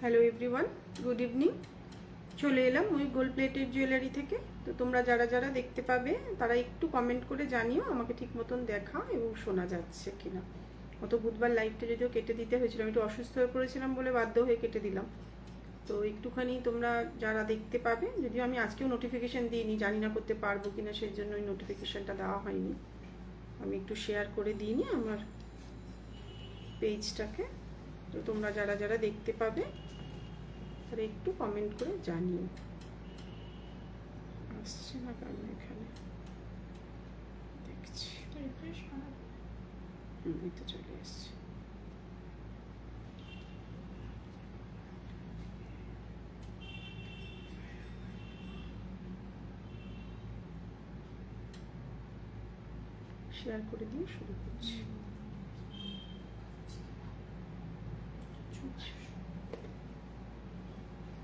Hello everyone, good evening. চলে এলাম ওই গোল্ড প্লেটেড জুয়েলারি থেকে। তো তোমরা যারা যারা দেখতে পাবে তারা একটু কমেন্ট করে জানিও আমাকে ঠিক মতন দেখা এবং শোনা যাচ্ছে কিনা। অত বুধবার লাইভটা যদিও কেটে দিতে হয়েছিল, আমি একটু অসুস্থ হয়ে পড়েছিলাম বলে বাধ্য হয়ে কেটে দিলাম। তো একটুখানি তোমরা যারা দেখতে পাবে, যদিও আমি আজকেও নোটিফিকেশান দিইনি, জানি না করতে পারবো কিনা, সেই জন্য ওই নোটিফিকেশানটা দেওয়া হয়নি। আমি একটু শেয়ার করে দিইনি আমার পেজটাকে। তো তোমরা যারা যারা দেখতে পাবে তারা একটু কমেন্ট করে জানিও। আসছে না কেন এখানে, দেখছি। এই তো চলে এসছে। শেয়ার করে দিয়ে শুরু করছি।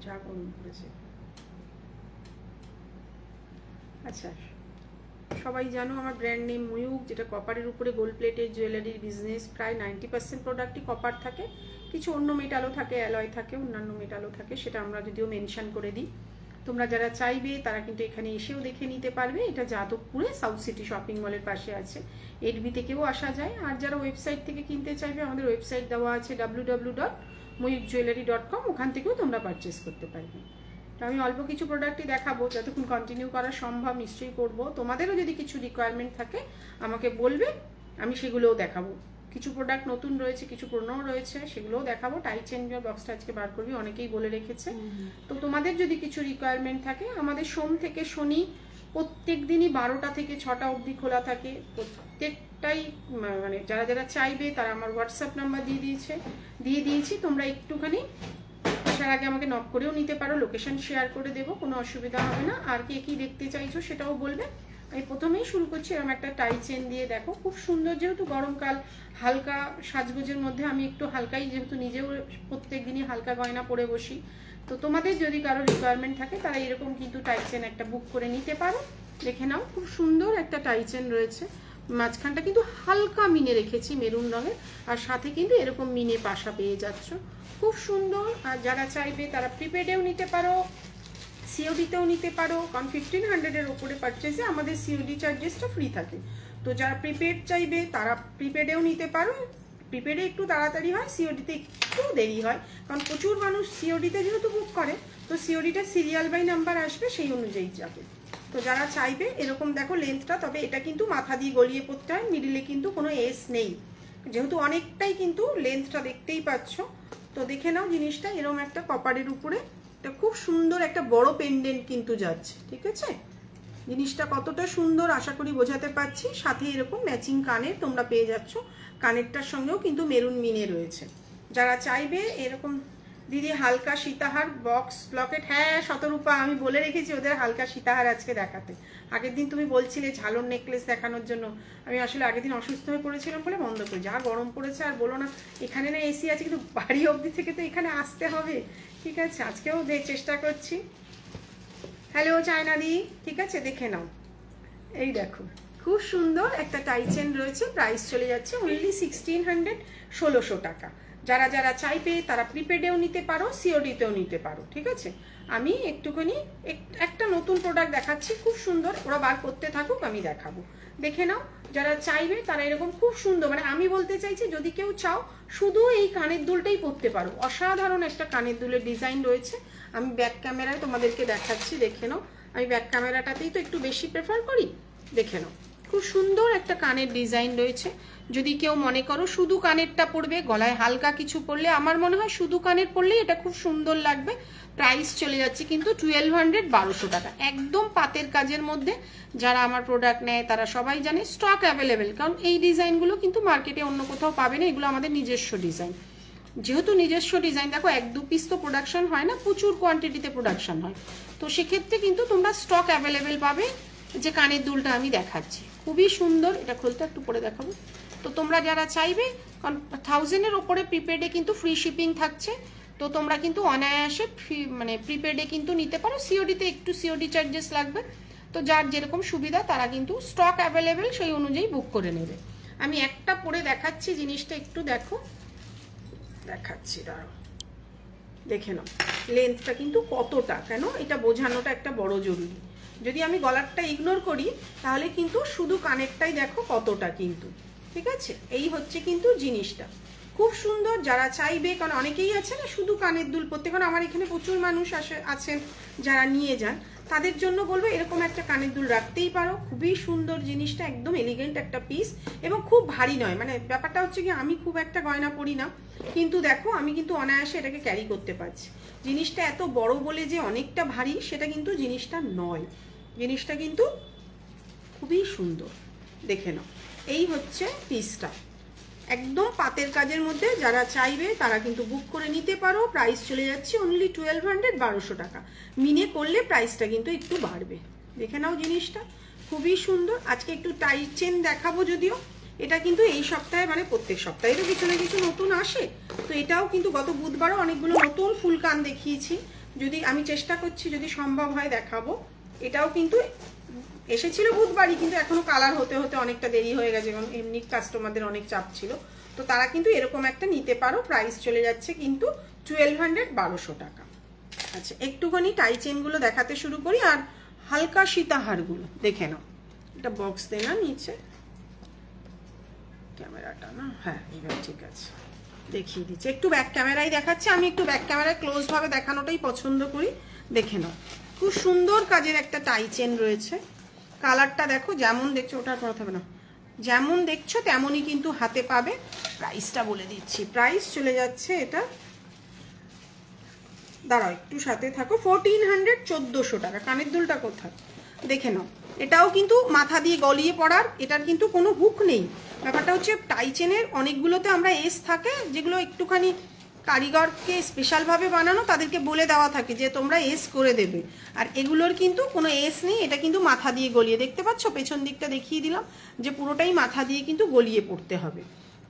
যা গরম পড়েছে। আচ্ছা, সবাই জানো আমার ব্র্যান্ড নেম ময়ূক, যেটা কপারের উপরে গোল্ড প্লেটের জুয়েলারির বিজনেস। প্রায় 90% প্রোডাক্টই কপার থাকে, কিছু অন্য মেটালও থাকে, অ্যালয় থাকে, অন্যান্য মেটালও থাকে, সেটা আমরা যদিও মেনশন করে দিই। তোমরা যারা চাইবে তারা কিন্তু এখানে এসেও দেখে নিতে পারবে। এটা যাদবপুরে সাউথ সিটি শপিং মলের পাশে আছে। এডবি থেকেও আসা যায়। আর যারা ওয়েবসাইট থেকে কিনতে চাইবে, আমাদের ওয়েবসাইট দেওয়া আছে www.moyukjewellery.com, ওখান থেকেও তোমরা পারচেস করতে পারবে। তো আমি অল্প কিছু প্রোডাক্টই দেখাবো, যতক্ষণ কন্টিনিউ করা সম্ভব নিশ্চয়ই করব। তোমাদেরও যদি কিছু রিকোয়ারমেন্ট থাকে আমাকে বলবে, আমি সেগুলোও দেখাবো। কিছু প্রোডাক্ট নতুন রয়েছে, কিছু পুরনোও রয়েছে, সেগুলোও দেখাবো। টাই চেন বক্সটা আজকে বার করবি, অনেকেই বলে রেখেছে। তো তোমাদের যদি কিছু রিকোয়ারমেন্ট থাকে, আমাদের সোম থেকে শনি প্রত্যেক দিনই 12টা থেকে 6টা অবধি খোলা থাকে। প্রত্যেকটাই মানে যারা যারা চাইবে তারা আমার হোয়াটসঅ্যাপ নাম্বার দিয়ে দিয়েছি। তোমরা একটুখানি আসার আগে আমাকে নক করেও নিতে পারো, লোকেশন শেয়ার করে দেবো, কোনো অসুবিধা হবে না। আর কে কি দেখতে চাইছো সেটাও বলবে। আমি প্রথমেই শুরু করছি এরকম একটা টাই চেন দিয়ে। দেখো খুব সুন্দর, যেহেতু গরমকাল, হালকা সাজগোজের মধ্যে আমি একটু হালকাই, যেহেতু নিজেও প্রত্যেক দিনই হালকা গয়না পরে বসি। তো তোমাদের যদি কারো রিকোয়ারমেন্ট থাকে তারা এরকম কিন্তু টাই চেন একটা বুক করে নিতে পারো। দেখে নাও, খুব সুন্দর একটা টাই চেন রয়েছে। মাঝখানটা কিন্তু হালকা মিনে রেখেছি মেরুন রঙের, আর সাথে কিন্তু এরকম মিনে পাশা পেয়ে যাচ্ছ, খুব সুন্দর। আর যারা চাইবে তারা প্রিপেডেও নিতে পারো, সিওডিতেও নিতে পারো, কারণ 1500-এর ওপরে পারচেজে আমাদের সিওডি চার্জেসটা ফ্রি থাকে। তো যারা প্রিপেড চাইবে তারা প্রিপেডেও নিতে পারো। প্রিপেডে একটু তাড়াতাড়ি হয়, সিওডিতে একটু দেরি হয়, কারণ প্রচুর মানুষ সিওডিতে যেহেতু বুক করে, তো সিওডিটা সিরিয়াল বাই নাম্বার আসবে, সেই অনুযায়ী যাবে। তো যারা চাইবে, এরকম দেখো লেন্থটা, তবে এটা কিন্তু মাথা দিয়ে গলিয়ে পড়তে হয়, মিডিলে কিন্তু কোনো এস নেই, যেহেতু অনেকটাই কিন্তু লেন্থটা দেখতেই পাচ্ছ। তো দেখে নাও জিনিসটা, এরকম একটা কপারের উপরে এটা খুব সুন্দর একটা বড় পেন্ডেন্ট কিন্তু যাচ্ছে, ঠিক আছে? জিনিসটা কতটা সুন্দর আশা করি বোঝাতে পারছি। সাথে এরকম ম্যাচিং কানের তোমরা পেয়ে যাচ্ছ, কানেরটার সঙ্গেও কিন্তু মেরুন মিনে রয়েছে। যারা চাইবে এরকম, দিদি হালকা সীতাহার বক্স লকেট, হ্যাঁ শতরূপা, আমি বলে রেখেছি ওদের হালকা সীতাহার আজকে দেখাতে। আগের দিন তুমি বলছিলে ঝালর নেকলেস দেখানোর জন্য, আমি আসলে আগের দিন অসুস্থ হয়ে পড়েছিলাম বলে বন্ধ করি। যা গরম পড়েছে আর বলো না, এখানে না এসি আছে, কিন্তু বাড়ি অবধি থেকে তো এখানে আসতে হবে, ঠিক আছে? আজকেও চেষ্টা করছি। হ্যালো চায়নাদি, ঠিক আছে? দেখে নাও, এই দেখো খুব সুন্দর একটা টাই চেন রয়েছে। প্রাইস চলে যাচ্ছে অনলি 1600, 1600 টাকা। যারা যারা চাইবে তারা প্রিপেডেও নিতে পারো, সিওডিতেও নিতে পারো, ঠিক আছে? আমি একটুখানি একটা নতুন প্রোডাক্ট দেখাচ্ছি, খুব সুন্দর। ওরা বার করতে থাকুক, আমি দেখাবো, দেখে নাও। যারা চাইবে তারা এরকম খুব সুন্দর, মানে আমি বলতে চাইছি যদি কেউ চাও শুধু এই কানের দুলটাই পরতে পারো। অসাধারণ একটা কানের দুলের ডিজাইন রয়েছে। আমি ব্যাক ক্যামেরায় তোমাদেরকে দেখাচ্ছি, দেখে নাও। আমি ব্যাক ক্যামেরাটাতেই তো একটু বেশি প্রেফার করি, দেখে নাও। খুব সুন্দর একটা কানের ডিজাইন রয়েছে। যদি কেউ মনে করো শুধু কানেরটা পরবে, গলায় হালকা কিছু পরলে, আমার মনে হয় শুধু কানের পরলেই এটা খুব সুন্দর লাগবে। প্রাইস চলে যাচ্ছে কিন্তু 1200, 1200 টাকা, একদম পাতের কাজের মধ্যে। যারা আমার প্রোডাক্ট নেয় তারা সবাই জানে স্টক অ্যাভেলেবেল, কারণ এই ডিজাইনগুলো কিন্তু মার্কেটে অন্য কোথাও পাবে না, এগুলো আমাদের নিজস্ব ডিজাইন। যেহেতু নিজস্ব ডিজাইন, দেখো 1-2 পিস তো প্রোডাকশন হয় না, প্রচুর কোয়ান্টিটিতে প্রোডাকশন হয়। তো সেক্ষেত্রে কিন্তু তোমরা স্টক অ্যাভেলেবেল পাবে। যে কানের দুলটা আমি দেখাচ্ছি খুবই সুন্দর, এটা খুলতে একটু পরে দেখাবো। তো তোমরা যারা চাইবে, কারণ 1000-এর ওপরে প্রিপেডে কিন্তু ফ্রি শিপিং থাকছে, তো তোমরা কিন্তু অনায়াসে মানে প্রিপেডে কিন্তু নিতে পারো। সিওডিতে একটু সিওডি চার্জেস লাগবে। তো যার যেরকম সুবিধা তারা কিন্তু স্টক অ্যাভেলেবেল সেই অনুযায়ী বুক করে নেবে। আমি একটা পরে দেখাচ্ছি, জিনিসটা একটু দেখো, দেখাচ্ছি, দাঁড়াও। দেখে নাও লেন্থটা কিন্তু কতটা, কেন এটা বোঝানোটা একটা বড় জরুরি। যদি আমি গলারটা ইগনোর করি তাহলে কিন্তু শুধু কানেরটাই দেখো কতটা কিন্তু, ঠিক আছে। এই হচ্ছে কিন্তু জিনিসটা খুব সুন্দর। যারা চাইবে, কারণ অনেকেই আছে না শুধু কানের দুল পরতে, কারণ আমার এখানে প্রচুর মানুষ আছেন যারা নিয়ে যান, তাদের জন্য বলবো এরকম একটা কানের দুল রাখতেই পারো। খুবই সুন্দর জিনিসটা, একদম এলিগেন্ট একটা পিস এবং খুব ভারী নয়। মানে ব্যাপারটা হচ্ছে কি আমি খুব একটা গয়না পরি না, কিন্তু দেখো আমি কিন্তু অনায়াসে এটাকে ক্যারি করতে পারছি। জিনিসটা এত বড় বলে যে অনেকটা ভারী সেটা কিন্তু জিনিসটা নয়, জিনিসটা কিন্তু খুবই সুন্দর। দেখে নাও এই হচ্ছে পিসটা, একদম পাতের কাজের মধ্যে। যারা চাইবে তারা কিন্তু বুক করে নিতে পারো। প্রাইস চলে যাচ্ছে অনলি 1200, 1200 টাকা। মিনে করলে প্রাইসটা কিন্তু একটু বাড়বে। দেখে নাও জিনিসটা খুবই সুন্দর। আজকে একটু টাইট চেন দেখাবো, যদিও এটা কিন্তু এই সপ্তাহে, মানে প্রত্যেক সপ্তাহে তো কিছু না কিছু নতুন আসে, তো এটাও কিন্তু গত বুধবারও অনেকগুলো নতুন ফুলকান দেখিয়েছি। যদি আমি চেষ্টা করছি যদি সম্ভব হয় দেখাবো। এটাও কিন্তু এসেছিল বুধবারই, কিন্তু এখনো কালার হতে হতে অনেকটা দেরি হয়ে গেছে, কারণ এমনি কাস্টমারদের অনেক চাপ ছিল। তো তারা কিন্তু এরকম একটা নিতে পারো। প্রাইস চলে যাচ্ছে কিন্তু 1200, 1200 টাকা। আচ্ছা একটুখানি টাই চেনগুলো দেখাতে শুরু করি, আর হালকা সীতাহারগুলো দেখে নাও। এটা বক্স দে না নিচে ক্যামেরাটা, না হ্যাঁ এবার ঠিক আছে, দেখিয়ে দিচ্ছি। একটু ব্যাক ক্যামেরায় দেখাচ্ছি, আমি একটু ব্যাক ক্যামেরায় ক্লোজ ভাবে দেখানোটাই পছন্দ করি। দেখে নাও খুব সুন্দর কাজের একটা টাই চেন রয়েছে। কালারটা দেখো, যেমন দেখছো ওটার কথা হবে না, যেমন দেখছো তেমনই কিন্তু হাতে পাবে। প্রাইসটা বলে দিচ্ছি, প্রাইস চলে যাচ্ছে এটা, দাঁড়াও একটু সাথে থাকো, 1400, 1400 টাকা। কানের দুলটা কোথায় দেখে নাও। এটাও কিন্তু মাথা দিয়ে গলিয়ে পড়ার, এটার কিন্তু কোনো হুক নেই। ব্যাপারটা হচ্ছে টাই চেনের অনেকগুলোতে আমরা এস থাকে, যেগুলো একটুখানি কারিগরকে স্পেশালভাবে বানানো, তাদেরকে বলে দেওয়া থাকে যে তোমরা এস করে দেবে। আর এগুলোর কিন্তু কোনো এস নেই, এটা কিন্তু মাথা দিয়ে গলিয়ে, দেখতে পাচ্ছ পেছন দিকটা দেখিয়ে দিলাম যে পুরোটাই মাথা দিয়ে কিন্তু গলিয়ে পড়তে হবে।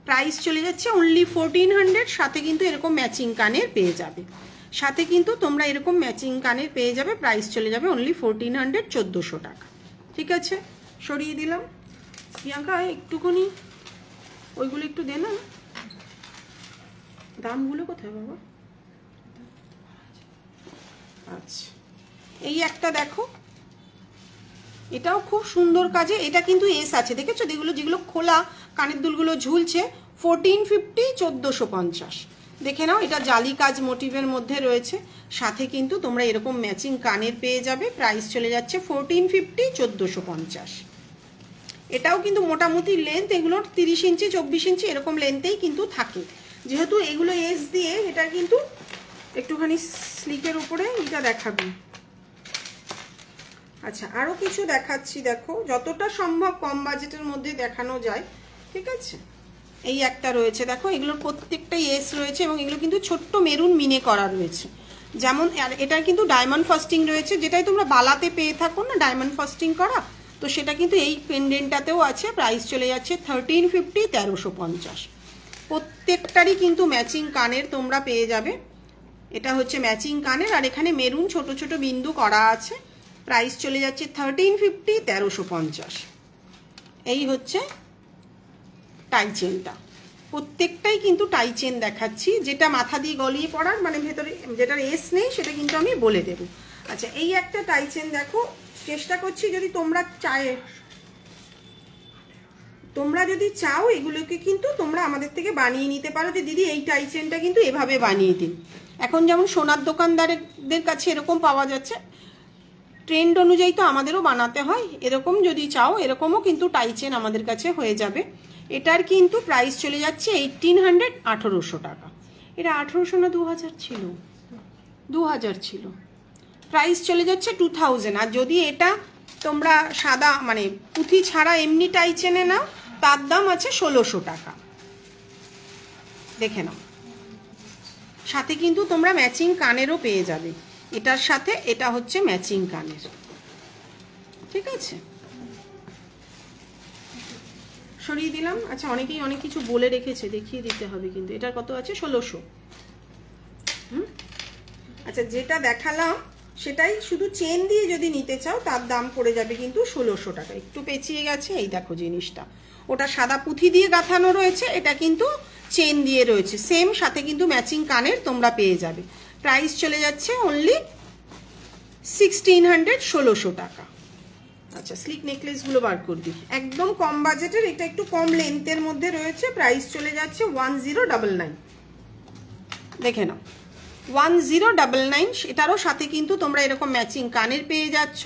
প্রাইস চলে যাচ্ছে অনলি 1400। সাথে কিন্তু এরকম ম্যাচিং কানের পেয়ে যাবে, সাথে কিন্তু তোমরা এরকম ম্যাচিং কানের পেয়ে যাবে। প্রাইস চলে যাবে অনলি 1400, 1400 টাকা। ঠিক আছে, সরিয়ে দিলাম। প্রিয়াঙ্কা একটুখানি ওইগুলো একটু দে না, দামগুলো কোথায় বাবা? আচ্ছা এই একটা দেখো, এটাও খুব সুন্দর কাজে। এটা কিন্তু এস আছে, দেখেছো যেগুলো খোলা কানের দুলগুলো ঝুলছে। 1450, 1450। দেখে নাও, এটা জালি কাজ মোটিভের মধ্যে রয়েছে। সাথে কিন্তু তোমরা এরকম ম্যাচিং কানের পেয়ে যাবে। প্রাইস চলে যাচ্ছে 1450, 1450। এটাও কিন্তু মোটামুটি লেন্থ এগুলোর 30 ইঞ্চি 24 ইঞ্চি এরকম লেন্থেই কিন্তু থাকে। যেহেতু এগুলো এস দিয়ে, এটা কিন্তু একটুখানি স্লিকের উপরে এটা দেখাবি। আচ্ছা আরও কিছু দেখাচ্ছি, দেখো যতটা সম্ভব কম বাজেটের মধ্যে দেখানো যায়। ঠিক আছে, এই একটা রয়েছে দেখো, এগুলোর প্রত্যেকটাই এস রয়েছে এবং এগুলো কিন্তু ছোট্ট মেরুন মিনে করা রয়েছে। যেমন এটার কিন্তু ডায়মন্ড ফাস্টিং রয়েছে, যেটাই তোমরা বালাতে পেয়ে থাকো না ডায়মন্ড ফাস্টিং করা, তো সেটা কিন্তু এই পেন্ডেন্টটাতেও আছে। প্রাইস চলে যাচ্ছে 1350, 1350। প্রত্যেকটারই কিন্তু ম্যাচিং কানের তোমরা পেয়ে যাবে। এটা হচ্ছে ম্যাচিং কানের, আর এখানে মেরুন ছোট ছোট বিন্দু করা আছে। প্রাইস চলে যাচ্ছে 1350, 1350। এই হচ্ছে টাই চেনটা, প্রত্যেকটাই কিন্তু টাই চেন দেখাচ্ছি। যেটা মাথা দিয়ে গলিয়ে পড়ার, মানে ভেতরে যেটার এস নেই সেটা কিন্তু আমি বলে দেব। আচ্ছা এই একটা টাই চেন দেখো, চেষ্টা করছি যদি তোমরা যদি চাও এগুলোকে কিন্তু তোমরা আমাদের থেকে বানিয়ে নিতে পারো, যে দিদি এই টাই চেনটা কিন্তু এভাবে বানিয়ে দিন। এখন যেমন সোনার দোকানদারদের কাছে এরকম পাওয়া যাচ্ছে, ট্রেন্ড অনুযায়ী তো আমাদেরও বানাতে হয়। এরকম যদি চাও এরকমও কিন্তু টাই চেন আমাদের কাছে হয়ে যাবে। এটার কিন্তু প্রাইস চলে যাচ্ছে 1800, 1800 টাকা। এটা 1800 না 2000 ছিল? 2000 ছিল। প্রাইস চলে যাচ্ছে 2000। আর যদি এটা তোমরা সাদা মানে পুঁথি ছাড়া এমনি টাই চেনে নাও, তার দাম আছে 1600 টাকা। দেখে নাও, সাথে কিন্তু তোমরা ম্যাচিং কানেরও পেয়ে যাবে। এটার সাথে এটা হচ্ছে ম্যাচিং কানের। ঠিক আছে, সরিয়ে দিলাম। আচ্ছা অনেকেই অনেক কিছু বলে রেখেছে, দেখিয়ে দিতে হবে কিন্তু। এটার কত আছে? 1600। আচ্ছা যেটা দেখালাম সেটাই শুধু চেন দিয়ে যদি নিতে চাও তার দাম পড়ে যাবে কিন্তু 1600 টাকা। একটু পেঁচিয়ে গেছে, এই দেখো জিনিসটা, ওটা সাদা পুঁথি দিয়ে গাঁথানো রয়েছে, এটা কিন্তু চেন দিয়ে রয়েছে সেম। সাথে কিন্তু ম্যাচিং কানের তোমরা পেয়ে যাবে। প্রাইস চলে যাচ্ছে অনলি 1600, 1600 টাকা। আচ্ছা, স্লিক নেকলেসগুলো বার করবি, একদম কম বাজেটের, এটা একটু কম লেন্থের মধ্যে রয়েছে, প্রাইস চলে যাচ্ছে 1099। দেখে নাও 1099, এটারও সাথে কিন্তু তোমরা এরকম ম্যাচিং কানের পেয়ে যাচ্ছ,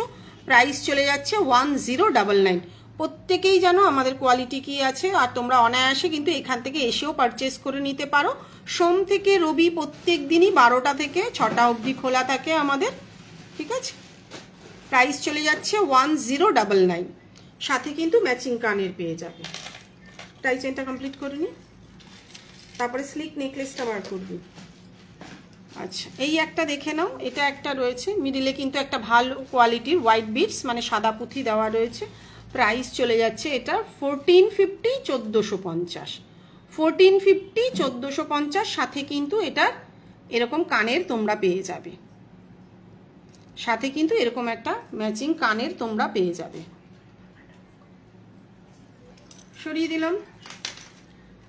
প্রাইস চলে যাচ্ছে 1099। প্রত্যেকেই জানো আমাদের কোয়ালিটি কি আছে, আর তোমরা অনায়াসে কিন্তু এখান থেকে এসেও পারচেস করে নিতে পারো। সোম থেকে রবি প্রত্যেক দিনই 12টা থেকে 6টা অবধি খোলা থাকে আমাদের, ঠিক আছে। প্রাইস চলে যাচ্ছে 1099, সাথে কিন্তু ম্যাচিং কানের পেয়ে যাবে। টাই চেনটা কমপ্লিট করে নি, তারপরে স্লিক নেকলেসটা বার করবি। আচ্ছা, এই একটা দেখে নাও, এটা একটা রয়েছে মিডিলে কিন্তু একটা ভালো কোয়ালিটির হোয়াইট বিটস মানে সাদা পুঁথি দেওয়া রয়েছে, প্রাইস চলে যাচ্ছে এটা 1450, 1450, 1450, 1450, সাথে কিন্তু এটার এরকম কানের তোমরা পেয়ে যাবে, সাথে কিন্তু এরকম একটা ম্যাচিং কানের তোমরা পেয়ে যাবে। সরিয়ে দিলাম।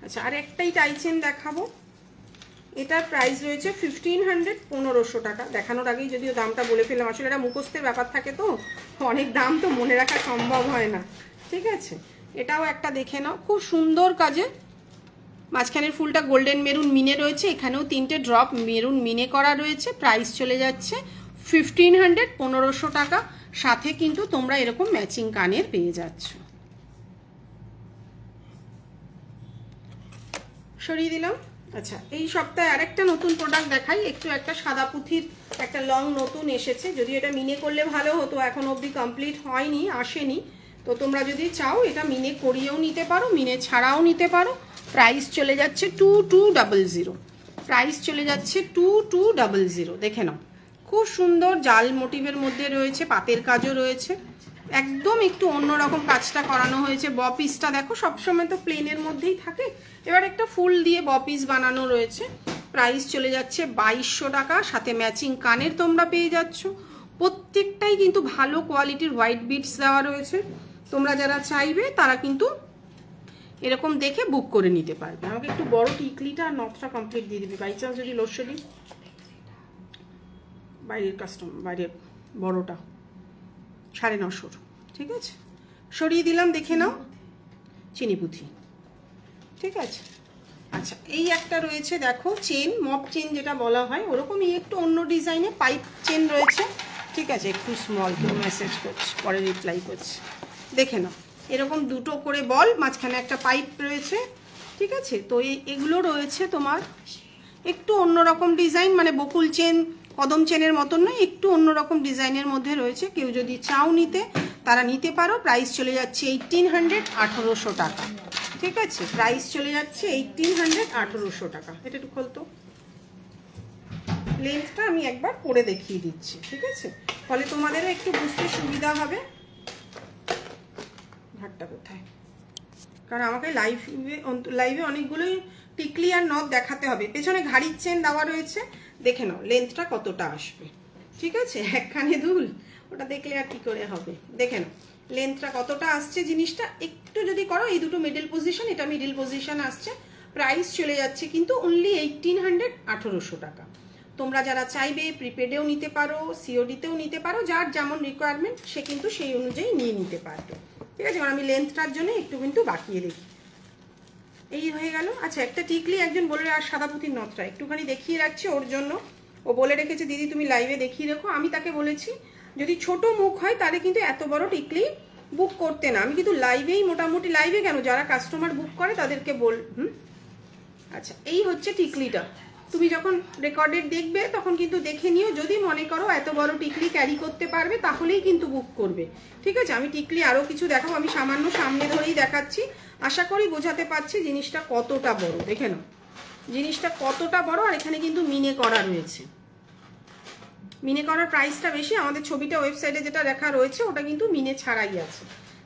আচ্ছা, আর একটাই টাই চেন দেখাবো, এটার প্রাইস রয়েছে 1500, 1500 টাকা। দেখানোর আগেই যদিও দামটা বলে ফেললাম, আসলে এটা মুখস্থের ব্যাপার থাকে তো অনেক দাম তো মনে রাখা সম্ভব হয় না, ঠিক আছে। এটাও একটা দেখে নাও, খুব সুন্দর কাজে, মাঝখানের ফুলটা গোল্ডেন মেরুন মিনে রয়েছে, এখানেও 3টে ড্রপ মেরুন মিনে করা রয়েছে, প্রাইস চলে যাচ্ছে 1500, 1500 টাকা, সাথে কিন্তু তোমরা এরকম ম্যাচিং কানের পেয়ে যাচ্ছ। সরিয়ে দিলাম। আচ্ছা, এই সপ্তাহে আরেকটা নতুন প্রোডাক্ট দেখাই, একটু একটা সাদা পুঁথির একটা লং নতুন এসেছে, যদিও এটা মিনে করলে ভালো হতো, এখন অবধি কমপ্লিট হয়নি, আসেনি। তো তোমরা যদি চাও এটা মিনে করিয়েও নিতে পারো, মিনে ছাড়াও নিতে পারো। প্রাইস চলে যাচ্ছে 2200, প্রাইস চলে যাচ্ছে 2200। দেখে নাও, খুব সুন্দর জাল মোটিভের মধ্যে রয়েছে, পাতের কাজও রয়েছে, একদম একটু অন্যরকম কাজটা করানো হয়েছে। বপিসটা দেখো, সবসময় তো প্লেনের মধ্যেই থাকে, এবার একটা ফুল দিয়ে বপিস বানানো রয়েছে, প্রাইস চলে যাচ্ছে 2200 টাকা, সাথে ম্যাচিং কানের তোমরা পেয়ে যাচ্ছ। প্রত্যেকটাই কিন্তু ভালো কোয়ালিটির হোয়াইট বিটস দেওয়া রয়েছে, তোমরা যারা চাইবে তারা কিন্তু এরকম দেখে বুক করে নিতে পারবে। আমাকে একটু বড় টিকলিটা আর নথটা কমপ্লিট দিয়ে দিবি, বাই চান্স যদি লোডশেডিং, বাইরের বাইরের বড়টা 950, ঠিক আছে। সরিয়ে দিলাম, দেখে নাও চিনি পুঁথি, ঠিক আছে। আচ্ছা, এই একটা রয়েছে দেখো চেন, মপ চেন যেটা বলা হয়, ওরকমই একটু অন্য ডিজাইনে পাইপ চেন রয়েছে, ঠিক আছে। একটু স্মল, কেউ মেসেজ করছে, পরে রিপ্লাই করছে, দেখে নাও এরকম দুটো করে বল, মাঝখানে একটা পাইপ রয়েছে, ঠিক আছে। তো এগুলো রয়েছে তোমার একটু অন্যরকম ডিজাইন, মানে বকুল চেন কদম চেনের মতন নয়, একটু অন্যরকম ডিজাইনের মধ্যে রয়েছে। কেউ যদি চাও নিতে তারা নিতে পারো, প্রাইস চলে যাচ্ছে 1800, 1800 টাকা, ঠিক আছে। প্রাইস চলে যাচ্ছে 1800, 1800 টাকা। এটা একটু খোলতো, লেন্থটা আমি একবার পরে দেখিয়ে দিচ্ছি, ঠিক আছে, ফলে তোমাদেরও একটু বুঝতে সুবিধা হবে। ঘাটটা কোথায়, কারণ আমাকে লাইভে অনেকগুলোই টিকলি আর নথ দেখাতে হবে। পেছনে ঘাড়ির চেন দেওয়া রয়েছে, দেখে নাও লেন্থটা কতটা আসবে, ঠিক আছে। একখানে দুল, ওটা দেখলে আর কি করে হবে, দেখে নাও লেন্থটা কতটা আসছে। জিনিসটা একটু যদি করো, এই দুটো মিডল পজিশন, এটা মিডল পজিশন আসছে, প্রাইস চলে যাচ্ছে কিন্তু অনলি 1800, 1800 টাকা। তোমরা যারা চাইবে প্রিপেডেও নিতে পারো, সিওডিতেও নিতে পারো, যার যেমন রিকোয়ারমেন্ট সে কিন্তু সেই অনুযায়ী নিয়ে নিতে পারবে, ঠিক আছে। আমি লেন্থটার জন্য একটু কিন্তু বাকিয়ে দেখি, এই হয়ে গেল। আচ্ছা, একটা টিকলি একজন বলে, আর সাদা পুঁথির নথটা একটুখানি দেখিয়ে রাখছি ওর জন্য, ও বলে রেখেছে দিদি তুমি লাইভে দেখিয়ে রেখো। আমি তাকে বলেছি যদি ছোট মুখ হয় তাহলে কিন্তু এত বড় টিকলি বুক করতে না, আমি কিন্তু লাইভেই মোটামুটি, লাইভে কেন যারা কাস্টমার বুক করে তাদেরকে আচ্ছা, এই হচ্ছে টিকলিটা, তুমি যখন রেকর্ডেড দেখবে তখন কিন্তু দেখে নিও, যদি মনে করো এত বড় টিকলি ক্যারি করতে পারবে তাহলেই কিন্তু বুক করবে, ঠিক আছে। আমি টিকলি আরও কিছু দেখাবো, আমি সামান্য সামনে ধরেই দেখাচ্ছি, আশা করি বোঝাতে পারছি জিনিসটা কতটা বড়। দেখে নাও জিনিসটা কতটা বড়, আর এখানে কিন্তু মিনে করা রয়েছে, মিনে করার প্রাইসটা বেশি, আমাদের ছবিটা ওয়েবসাইটে যেটা দেখা রয়েছে ওটা কিন্তু মিনে ছাড়াই আছে।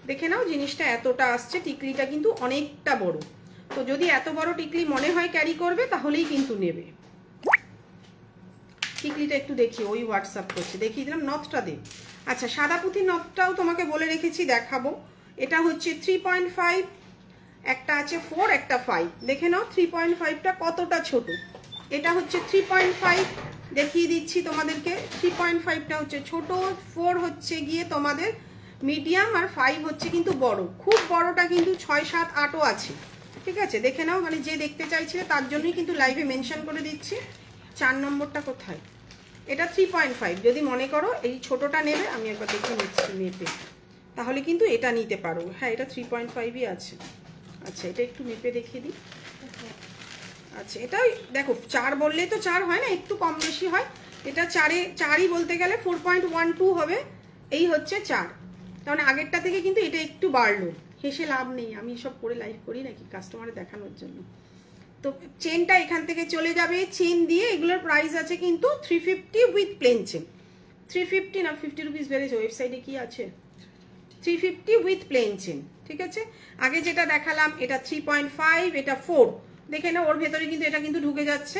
দেখে নাও জিনিসটা এতটা আসছে, টিকলিটা কিন্তু অনেকটা বড়। তো যদি এত বড় টিকলি মনে হয় ক্যারি করবে তাহলেই কিন্তু নেবে। টিকলিটা একটু দেখি, ওই হোয়াটসঅ্যাপ করছে, দেখিয়ে দিলাম, নথটা দে। আচ্ছা, সাদা পুঁথির নথটাও তোমাকে বলে রেখেছি, দেখাবো। এটা হচ্ছে 3.5, একটা আছে 4, একটা 5। দেখে নাও 3.5টা কতটা ছোট, এটা হচ্ছে 3.5, দেখিয়ে দিচ্ছি তোমাদেরকে। 3.5টা হচ্ছে ছোট, 4 হচ্ছে গিয়ে তোমাদের মিডিয়াম, আর 5 হচ্ছে কিন্তু বড়। খুব বড়টা কিন্তু 6, 7, 8ও আছে, ঠিক আছে? দেখে নাও, মানে যে দেখতে চাইছিলে তার জন্যই কিন্তু লাইভে মেনশন করে দিচ্ছি। 4 নম্বরটা কোথায়? এটা 3.5। যদি মনে করো এই ছোটটা নেবে, আমি একবার দেখে নিচ্ছি মেপে, তাহলে কিন্তু এটা নিতে পারো। হ্যাঁ, এটা 3.5ই আছে। আচ্ছা, এটা একটু মেপে দেখিয়ে দিই। আচ্ছা, এটা দেখো 4 বললেই তো 4 হয় না, একটু কম বেশি হয়। এটা 4ই বলতে গেলে 4.12 হবে। এই হচ্ছে 4, কারণ আগেরটা থেকে কিন্তু এটা একটু বাড়লো। হেসে লাভ নেই, আমি সব করে লাইভ করি নাকি কাস্টমারে দেখানোর জন্য। তো চেনটা এখান থেকে চলে যাবে, চেন দিয়ে এগুলোর প্রাইস আছে কিন্তু 350 উইথ প্লেন চেন। 350 না 50 রুপিস বেড়েছে, ওয়েবসাইটে কি আছে? 350 উইথ প্লেন চেন, ঠিক আছে? আগে যেটা দেখালাম এটা 3.5, এটা 4, দেখে না ওর ভেতরে কিন্তু এটা কিন্তু ঢুকে যাচ্ছে।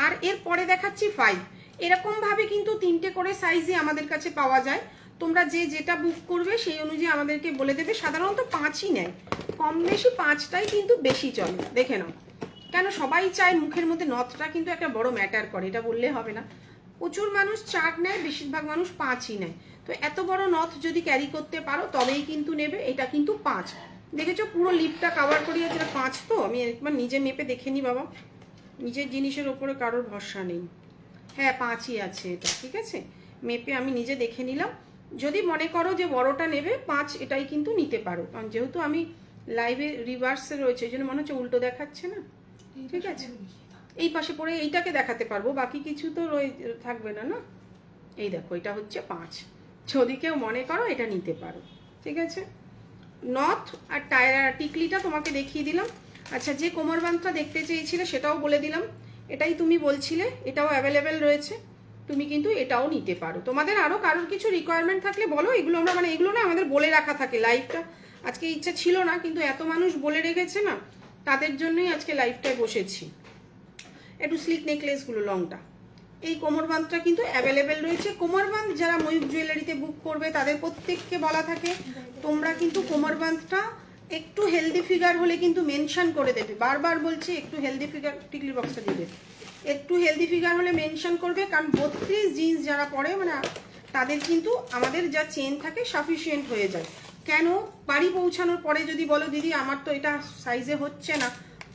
আর এর পরে দেখাচ্ছি 5। এরকম ভাবে কিন্তু 3টে করে সাইজই আমাদের কাছে পাওয়া যায়। তোমরা যে যেটা বুক করবে সেই অনুযায়ী আমাদেরকে বলে দেবে। সাধারণত 5ই নেয়, কম বেশি 5টাই কিন্তু বেশি চলে। দেখে নাও, কেন সবাই চায় মুখের মধ্যে নথটা কিন্তু একটা বড় ম্যাটার করে, এটা বললে হবে না। প্রচুর মানুষ 4 নেয়, বেশিরভাগ মানুষ 5ই নেয়। তো এত বড় নথ যদি ক্যারি করতে পারো তবেই কিন্তু নেবে। এটা কিন্তু 5, দেখেছো পুরো লিপটা কভার করিয়ে আছে। 5 তো আমি একবার নিজে মেপে দেখে নি বাবা, নিজের জিনিসের ওপরে কারোর ভরসা নেই। হ্যাঁ, 5ই আছে এটা, ঠিক আছে? মেপে আমি নিজে দেখে নিলাম। যদি মনে করো যে বড়টা নেবে 5, এটাই কিন্তু নিতে পারো। কারণ যেহেতু আমি লাইভে রিভার্সে রয়েছে, এই জন্য মনে হচ্ছে উল্টো দেখাচ্ছে না, ঠিক আছে? এই পাশে পড়ে এইটাকে দেখাতে পারবো, বাকি কিছু তো থাকবে না, না? এই দেখো, এটা হচ্ছে 5। যদি কেউ মনে করো এটা নিতে পারো, ঠিক আছে? নথ আর টায়ার টিকলিটা তোমাকে দেখিয়ে দিলাম। আচ্ছা, যে কোমর বাঁধটা দেখতে চেয়েছিলে সেটাও বলে দিলাম। এটাই তুমি বলছিলে, এটাও অ্যাভেলেবেল রয়েছে, তুমি কিন্তু এটাও নিতে পারো। তোমাদের আরও কারোর কিছু রিকোয়ারমেন্ট থাকলে বলো। এগুলো আমরা মানে এগুলো না আমাদের বলে রাখা থাকে। লাইভটা আজকে ইচ্ছা ছিল না, কিন্তু এত মানুষ বলে রেখেছে না, তাদের জন্যই আজকে লাইভটায় বসেছি। একটু স্লিক নেকলেসগুলো লংটা, এই কোমরবান্ধটা কিন্তু অ্যাভেলেবেল রয়েছে। কোমরবান্ধ যারা ময়ূর জুয়েলারিতে বুক করবে তাদের প্রত্যেককে বলা থাকে তোমরা কিন্তু কোমরবান্ধটা একটু হেলদি ফিগার হলে কিন্তু মেনশন করে দেবে। বারবার বলছি একটু হেলদি ফিগার, টিকলি বক্সটা দিবে, একটু হেলদি ফিগার হলে মেনশন করবে। কারণ 32 জিন্স যারা পরে মানে তাদের কিন্তু আমাদের যা চেন থাকে সাফিসিয়েন্ট হয়ে যায়। কেন বাড়ি পৌঁছানোর পরে যদি বলো দিদি আমার তো এটা সাইজে হচ্ছে না,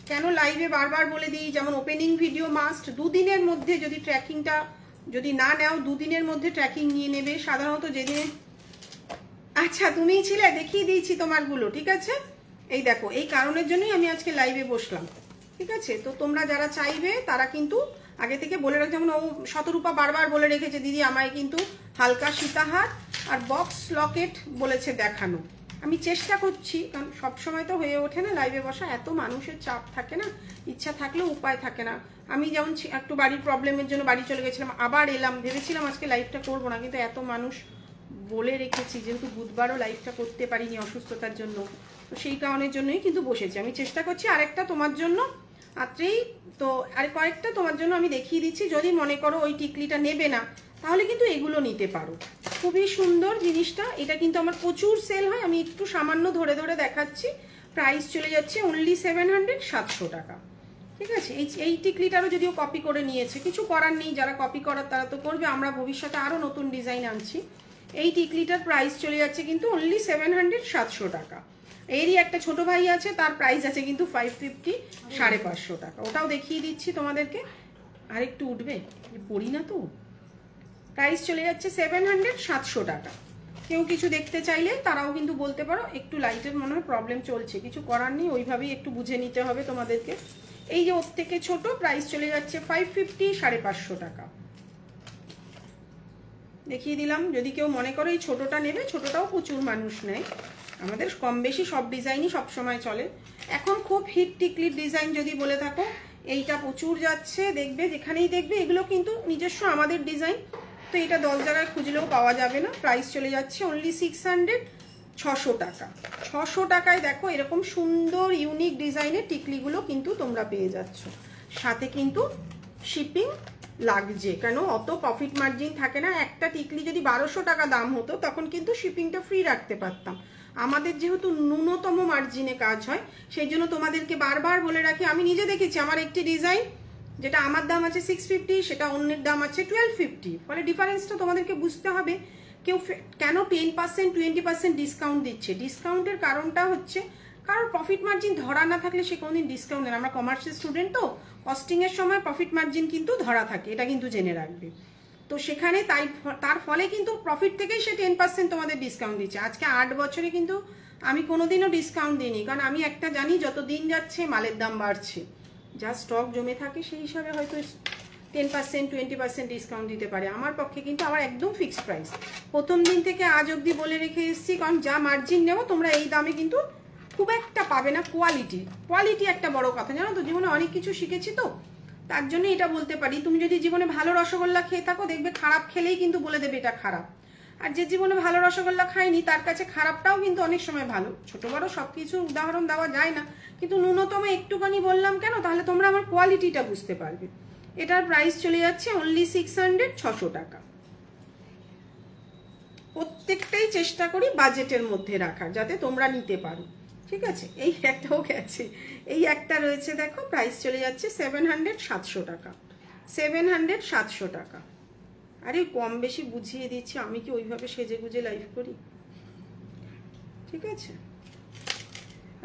কেন লাইভে বারবার বলে দিই যেমন ওপেনিং ভিডিও মাস্ট 2 দিনের মধ্যে, যদি ট্র্যাকিংটা যদি না নাও 2 দিনের মধ্যে ট্র্যাকিং নিয়ে নেবে। সাধারণত যেদিনে, আচ্ছা তুমিই ছিলে, দেখিয়ে দিয়েছি তোমারগুলো, ঠিক আছে? এই দেখো, এই কারণের জন্যই আমি আজকে লাইভে বসলাম, ঠিক আছে? তো তোমরা যারা চাইবে তারা কিন্তু আগে থেকে বলে রাখ। যেমন ও শতরূপা বারবার বলে রেখেছে দিদি আমায় কিন্তু হালকা সীতাহার আর বক্স লকেট বলেছে দেখানো। আমি চেষ্টা করছি, কারণ সবসময় তো হয়ে ওঠে না লাইভে বসা, এত মানুষের চাপ থাকে না, ইচ্ছা থাকলেও উপায় থাকে না। আমি যেমন একটু বাড়ির প্রবলেমের জন্য বাড়ি চলে গেছিলাম, আবার এলাম, ভেবেছিলাম আজকে লাইভটা করবো না, কিন্তু এত মানুষ বলে রেখেছি, যেহেতু বুধবারও লাইভটা করতে পারিনি অসুস্থতার জন্য, তো সেই কারণের জন্যই কিন্তু বসেছি। আমি চেষ্টা করছি আরেকটা তোমার জন্য আত্রেই, তো আর কয়েকটা তোমার জন্য আমি দেখিয়ে দিচ্ছি। যদি মনে করো ওই টিকলিটা নেবে না, তাহলে কিন্তু এগুলো নিতে পারো। খুবই সুন্দর জিনিসটা, এটা কিন্তু আমার প্রচুর সেল হয়। আমি একটু সামান্য ধরে ধরে দেখাচ্ছি। প্রাইস চলে যাচ্ছে অনলি 700, 700 টাকা, ঠিক আছে? এই টিকলিটারও যদিও কপি করে নিয়েছে, কিছু করার নেই, যারা কপি করার তারা তো করবে। আমরা ভবিষ্যতে আরও নতুন ডিজাইন আনছি। এই টিকলিটার প্রাইস চলে যাচ্ছে কিন্তু অনলি 700, 700 টাকা। এরই একটা ছোট ভাই আছে, তার প্রাইস আছে কিন্তু 550, 550 টাকা। ওটাও দেখিয়ে দিচ্ছি তোমাদেরকে। আর একটু উঠবে, পড়ি না তো। প্রাইস চলে যাচ্ছে 700, 700 টাকা। কেউ কিছু দেখতে চাইলে তারাও কিন্তু বলতে পারো। একটু লাইটের মনে হয় প্রবলেম চলছে, কিছু করার নেই, ওইভাবেই একটু বুঝে নিতে হবে তোমাদেরকে। এই যে ওর থেকে ছোট, প্রাইস চলে যাচ্ছে 550, 550 টাকা। দেখিয়ে দিলাম। যদি কেউ মনে করো এই ছোটটা নেবে, ছোটটাও প্রচুর মানুষ নেয়, আমাদের কম বেশি সব ডিজাইনই সবসময় চলে। এখন খুব হিট টিকলির ডিজাইন যদি বলে থাকো, এইটা প্রচুর যাচ্ছে, দেখবে যেখানেই দেখবে এগুলো কিন্তু নিজস্ব আমাদের ডিজাইন। তো এটা 10 জায়গায় খুঁজলেও পাওয়া যাবে না। প্রাইস চলে যাচ্ছে অনলি 600, 600 টাকা। 600 টাকায় দেখো এরকম সুন্দর ইউনিক ডিজাইনের টিকলিগুলো কিন্তু তোমরা পেয়ে যাচ্ছ। সাথে কিন্তু শিপিং লাগছে, কেন অত প্রফিট মার্জিন থাকে না। একটা টিকলি যদি 1200 টাকা দাম হতো তখন কিন্তু শিপিংটা ফ্রি রাখতে পারতাম। আমাদের যেহেতু ন্যূনতম মার্জিনে কাজ হয়, সেই জন্য তোমাদেরকে বারবার বলে রাখি। আমি নিজে দেখেছি আমার একটি ডিজাইন যেটা আমার দাম আছে 650, সেটা অন্যের দাম আছে 1250। ফলে ডিফারেন্সটা তোমাদেরকে বুঝতে হবে। কেউ কেন 10% 20% ডিসকাউন্ট দিচ্ছে, ডিসকাউন্টের কারণটা হচ্ছে কারোর প্রফিট মার্জিন ধরা না থাকলে সে কোনোদিন ডিসকাউন্ট দেয় না। আমরা কমার্সের স্টুডেন্ট তো, কস্টিংয়ের সময় প্রফিট মার্জিন কিন্তু ধরা থাকে, এটা কিন্তু জেনে রাখবে। তো সেখানে তার ফলে কিন্তু প্রফিট থেকেই সে 10% তোমাদের ডিসকাউন্ট দিচ্ছে। আজকে 8 বছরে কিন্তু আমি কোনোদিনও ডিসকাউন্ট দিইনি, কারণ আমি একটা জানি যত দিন যাচ্ছে মালের দাম বাড়ছে, যা স্টক জমে থাকে সেই হিসাবে হয়তো 10% 20% ডিসকাউন্ট দিতে পারে। আমার পক্ষে কিন্তু আমার একদম ফিক্সড প্রাইস, প্রথম দিন থেকে আজ অবধি বলে রেখে এসেছি, কারণ যা মার্জিন নেবো তোমরা এই দামে কিন্তু খুব একটা পাবে না। কোয়ালিটি একটা বড় কথা, জানো তো, জীবনে অনেক কিছু শিখেছি তো, তার জন্য এটা বলতে পারি। তুমি যদি জীবনে ভালো রসগোল্লা খেয়ে থাকো, দেখবে খারাপ খেলেই কিন্তু বলে দেবে এটা খারাপ। আর যে জীবনে ভালো রসগোল্লা খায়নি তার কাছে খারাপটাও কিন্তু অনেক সময় ভালো। ছোট বড় সব কিছু উদাহরণ দেওয়া যায় না, কিন্তু ন্যূনতম একটুখানি বললাম কেন, তাহলে তোমরা আমার কোয়ালিটিটা বুঝতে পারবে। এটার প্রাইস চলে যাচ্ছে অনলি 600, 600 টাকা। প্রত্যেকটাই চেষ্টা করি বাজেটের মধ্যে রাখার, যাতে তোমরা নিতে পারো, ঠিক আছে। এই একটাও গেছে, এই একটা রয়েছে দেখো, প্রাইস চলে যাচ্ছে 700, 700 টাকা। 700, 700 টাকা। আরে কম বেশি বুঝিয়ে দিচ্ছি, আমি কি ওইভাবে সেজে গুজে লাইভ করি, ঠিক আছে।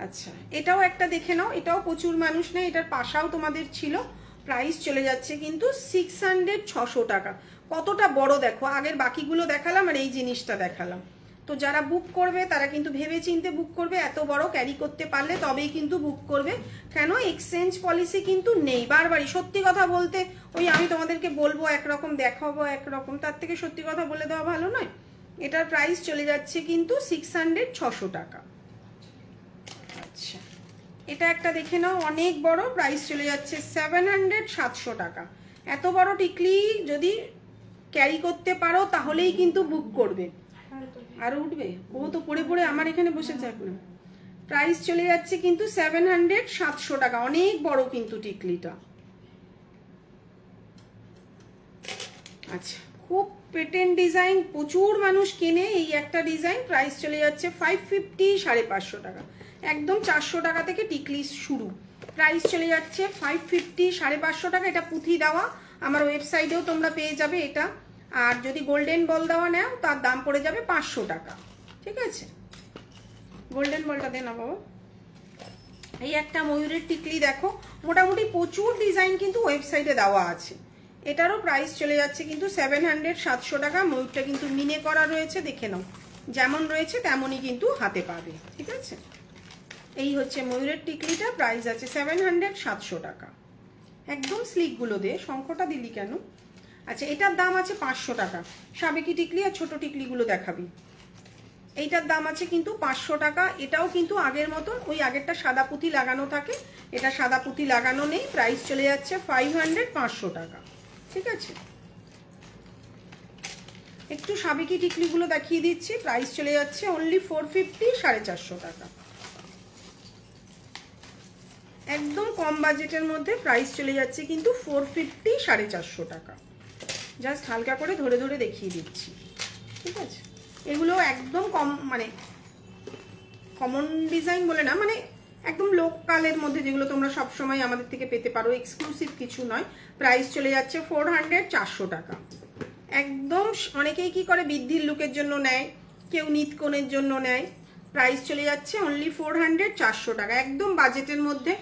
আচ্ছা, এটাও একটা দেখে নাও, এটাও প্রচুর মানুষ নেই, এটার পাশাও তোমাদের ছিল। প্রাইস চলে যাচ্ছে কিন্তু 600, 600 টাকা। কতটা বড় দেখো, আগের বাকিগুলো দেখালাম আর এই জিনিসটা দেখালাম। তো যারা বুক করবে তারা কিন্তু ভেবে চিন্তে বুক করবে, এত বড় ক্যারি করতে পারলে তবেই কিন্তু বুক করবে। কেন, এক্সচেঞ্জ পলিসি কিন্তু নেই। বারবারই সত্যি কথা বলতে, ওই আমি তোমাদেরকে বলবো একরকম দেখাবো একরকম, তার থেকে সত্যি কথা বলে দেওয়া ভালো নয়। এটার প্রাইস চলে যাচ্ছে কিন্তু 600, 600 টাকা। আচ্ছা, এটা একটা দেখে নাও, অনেক বড়, প্রাইস চলে যাচ্ছে 700, 700 টাকা। এত বড় টিকলি যদি ক্যারি করতে পারো তাহলেই কিন্তু বুক করবে। আর উঠবে, ও তো পড়ে পড়ে আমার এখানে বসেছে এখন। প্রাইস চলে যাচ্ছে কিন্তু 700, 700 টাকা। অনেক বড় কিন্তু টিকলিটা। আচ্ছা, খুব পেটেন্ট ডিজাইন, প্রচুর মানুষ কেনে এই একটা ডিজাইন। প্রাইস চলে যাচ্ছে 550, 550 টাকা। একদম 400 টাকা থেকে টিকলি শুরু। প্রাইস চলে যাচ্ছে 550, 550 টাকা। এটা পুঁথি দেওয়া, আমার ওয়েবসাইটেও তোমরা পেয়ে যাবে এটা। আর যদি গোল্ডেন বল দেওয়া নাও তার দাম পড়ে যাবে 500 টাকা, ঠিক আছে। গোল্ডেন বলটা দে না বাবা। এই একটা ময়ূরের টিকলি দেখো, মোটামুটি প্রচুর ডিজাইন কিন্তু ওয়েবসাইটে দেওয়া আছে। এটারও প্রাইস চলে যাচ্ছে কিন্তু 700, 700 টাকা। ময়ূরটা কিন্তু মিনে করা রয়েছে, দেখে নাও, যেমন রয়েছে তেমনই কিন্তু হাতে পাবে, ঠিক আছে। এই হচ্ছে ময়ূরের টিকলিটা, প্রাইস আছে 700, 700 টাকা। একদম স্লিকগুলো দে, শঙ্খটা দিলি কেন? আচ্ছা, এটার দাম আছে 500 টাকা। সাবেকি টিকলি আর ছোট টিকলিগুলো দেখাবি। এইটার দাম আছে কিন্তু 500 টাকা। এটাও কিন্তু আগের মতন, ওই আগেরটা সাদা পুঁথি লাগানো থাকে, এটা সাদা পুঁথি লাগানো নেই। প্রাইস চলে যাচ্ছে 500, 500 টাকা, ঠিক আছে। একটু সাবেকি টিকলিগুলো দেখিয়ে দিচ্ছি। প্রাইস চলে যাচ্ছে অনলি 450, 450 টাকা। একদম কম বাজেটের মধ্যে প্রাইস চলে যাচ্ছে কিন্তু 450, 450 টাকা। জাস্ট হালকা করে ধরে ধরে দেখিয়ে দিচ্ছি, ঠিক আছে। এগুলো একদম কম, মানে কমন ডিজাইন বলে না, মানে একদম লোকালের মধ্যে যেগুলো তোমরা সবসময় আমাদের থেকে পেতে পারো, এক্সক্লুসিভ কিছু নয়। প্রাইস চলে যাচ্ছে 400, 400 টাকা। একদম অনেকেই কি করে বৃদ্ধির লুকের জন্য নেয়, কেউ নিতকনের জন্য নেয়। প্রাইস চলে যাচ্ছে অনলি 400, 400 টাকা। একদম বাজেটের মধ্যে।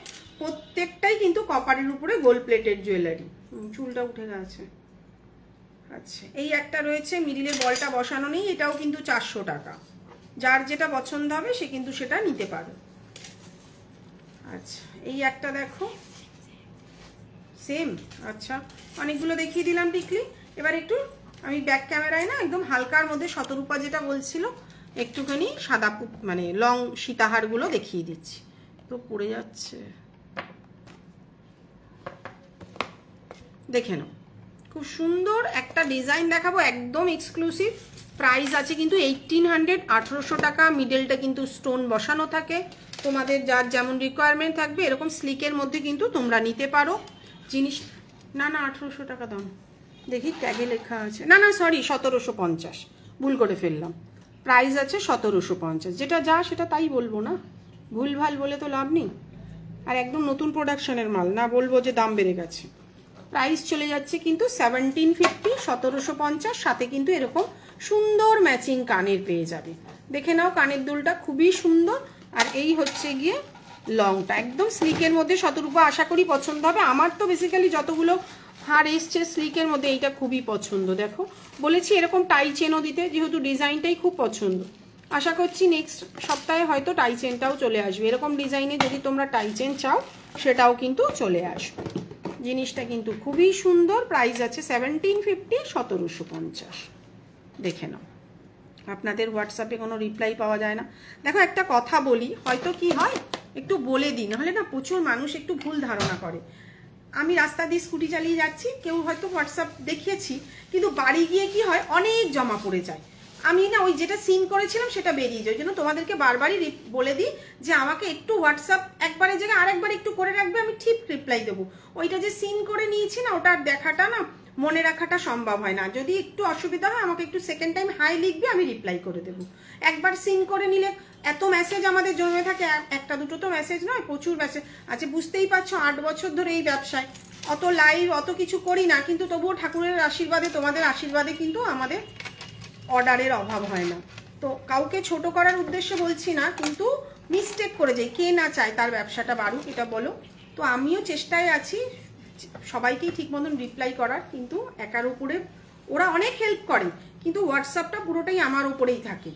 প্রত্যেকটাই কিন্তু কপারের উপরে গোল্ড প্লেটেড জুয়েলারি। চুলটা উঠে গেছে। আচ্ছা, এই একটা রয়েছে, মিডিলে বলটা বসানো নেই, এটাও কিন্তু 400 টাকা। যার যেটা পছন্দ হবে সে কিন্তু সেটা নিতে পারে। আচ্ছা, এই একটা দেখো, সেম। আচ্ছা, অনেকগুলো দেখিয়ে দিলাম টিকলি। এবার একটু আমি ব্যাক ক্যামেরায় না একদম হালকার মধ্যে শতরূপা যেটা বলছিল, একটুখানি সাদা মানে লং সীতাহারগুলো দেখিয়ে দিচ্ছি। তো পড়ে যাচ্ছে, দেখে নাও, খুব সুন্দর একটা ডিজাইন দেখাবো, একদম এক্সক্লুসিভ। প্রাইস আছে কিন্তু 1800, 1800 টাকা। মিডলটা কিন্তু স্টোন বসানো থাকে। তোমাদের যার যেমন রিকোয়ারমেন্ট থাকবে এরকম স্লিকের মধ্যে কিন্তু তোমরা নিতে পারো জিনিস। না না, 1800 টাকা দাম, দেখি ট্যাগে লেখা আছে। না না, সরি, 1750, ভুল করে ফেললাম। প্রাইস আছে 1750। যেটা যা সেটা তাই বলবো না, ভুলভাল বলে তো লাভ নেই। আর একদম নতুন প্রোডাকশনের মাল, না বলবো যে দাম বেড়ে গেছে। প্রাইস চলে যাচ্ছে কিন্তু 1750, 1750। সাথে কিন্তু এরকম সুন্দর ম্যাচিং কানের পেয়ে যাবে। দেখে নাও কানের দুলটা খুবই সুন্দর। আর এই হচ্ছে গিয়ে লংটা, একদম স্লিকের মধ্যে। শতরূপা আশা করি পছন্দ হবে। আমার তো বেসিক্যালি যতগুলো হার এসছে স্লিকের মধ্যে এইটা খুবই পছন্দ। দেখো বলেছি এরকম টাই চেনও দিতে, যেহেতু ডিজাইনটাই খুব পছন্দ। আশা করছি নেক্সট সপ্তাহে হয়তো টাই চেনটাও চলে আসবে। এরকম ডিজাইনে যদি তোমরা টাই চেন চাও সেটাও কিন্তু চলে আসবে। জিনিসটা কিন্তু খুবই সুন্দর। প্রাইস আছে 1750, 1750। দেখে নাও। আপনাদের হোয়াটসঅ্যাপে কোনো রিপ্লাই পাওয়া যায় না। দেখো একটা কথা বলি, হয়তো কি হয় একটু বলে দিই, নাহলে না প্রচুর মানুষ একটু ভুল ধারণা করে। আমি রাস্তা দিয়ে স্কুটি চালিয়ে যাচ্ছি, কেউ হয়তো হোয়াটসঅ্যাপ দেখিয়েছি, কিন্তু বাড়ি গিয়ে কি হয় অনেক জমা পড়ে যায়। আমি না ওই যেটা সিন করেছিলাম সেটা বেরিয়ে যায়। ওই জন্য তোমাদেরকে বারবারই বলে দিই যে আমাকে একটু হোয়াটসঅ্যাপ একবারের জায়গায় আরেকবার একটু করে রাখবে, আমি ঠিক রিপ্লাই দেবো। ওইটা যে সিন করে নিয়েছি না, ওটার দেখাটা না মনে রাখাটা সম্ভব হয় না। যদি একটু অসুবিধা হয় আমাকে একটু সেকেন্ড টাইম হাই লিখবে, আমি রিপ্লাই করে দেবো। একবার সিন করে নিলে এত মেসেজ আমাদের জমে থাকে, একটা দুটো তো মেসেজ নয়, প্রচুর মেসেজ আছে। বুঝতেই পারছো 8 বছর ধরে এই ব্যবসায় অত লাইভ অত কিছু করি না, কিন্তু তবুও ঠাকুরের আশীর্বাদে তোমাদের আশীর্বাদে কিন্তু আমাদের অর্ডারের অভাব হয় না। তো কাউকে ছোট করার উদ্দেশ্যে বলছি না, কিন্তু মিস্টেক করে যাই। কে না চায় তার ব্যবসাটা বাড়ুক, এটা বলো। তো আমিও চেষ্টায় আছি সবাইকেই ঠিক মতন রিপ্লাই করার, কিন্তু একার উপরে ওরা অনেক হেল্প করে, কিন্তু হোয়াটসঅ্যাপটা পুরোটাই আমার উপরেই থাকে।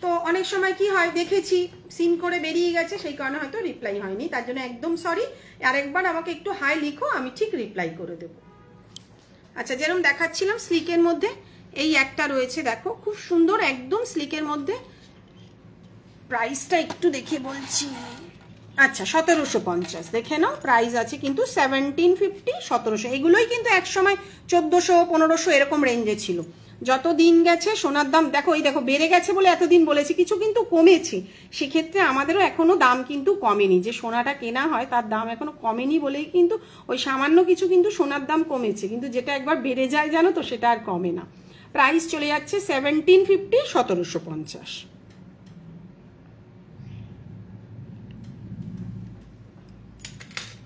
তো অনেক সময় কি হয় দেখেছি সিন করে বেরিয়ে গেছে, সেই কারণে হয়তো রিপ্লাই হয়নি, তার জন্য একদম সরি। আরেকবার আমাকে একটু হাই লিখো, আমি ঠিক রিপ্লাই করে দেবো। আচ্ছা, যেরকম দেখাচ্ছিলাম স্লিকের মধ্যে এই একটা রয়েছে, দেখো খুব সুন্দর একদম স্লিকের মধ্যে। প্রাইসটা একটু দেখে বলছি। আচ্ছা 1750, দেখে নাও। প্রাইস আছে কিন্তু 1750, 1700। এগুলোই কিন্তু একসময় 1400, 1500 এরকম রেঞ্জে ছিল। যত দিন গেছে সোনার দাম দেখো, এই দেখো বেড়ে গেছে বলে এতদিন বলেছি, কিছু কিন্তু কমেছে। সেক্ষেত্রে আমাদেরও এখনো দাম কিন্তু কমেনি। যে সোনাটা কেনা হয় তার দাম এখনো কমেনি বলেই কিন্তু ওই সামান্য কিছু কিন্তু সোনার দাম কমেছে, কিন্তু যেটা একবার বেড়ে যায় জানো তো সেটা আর কমে না। প্রাইস চলে যাচ্ছে 1750, 1750।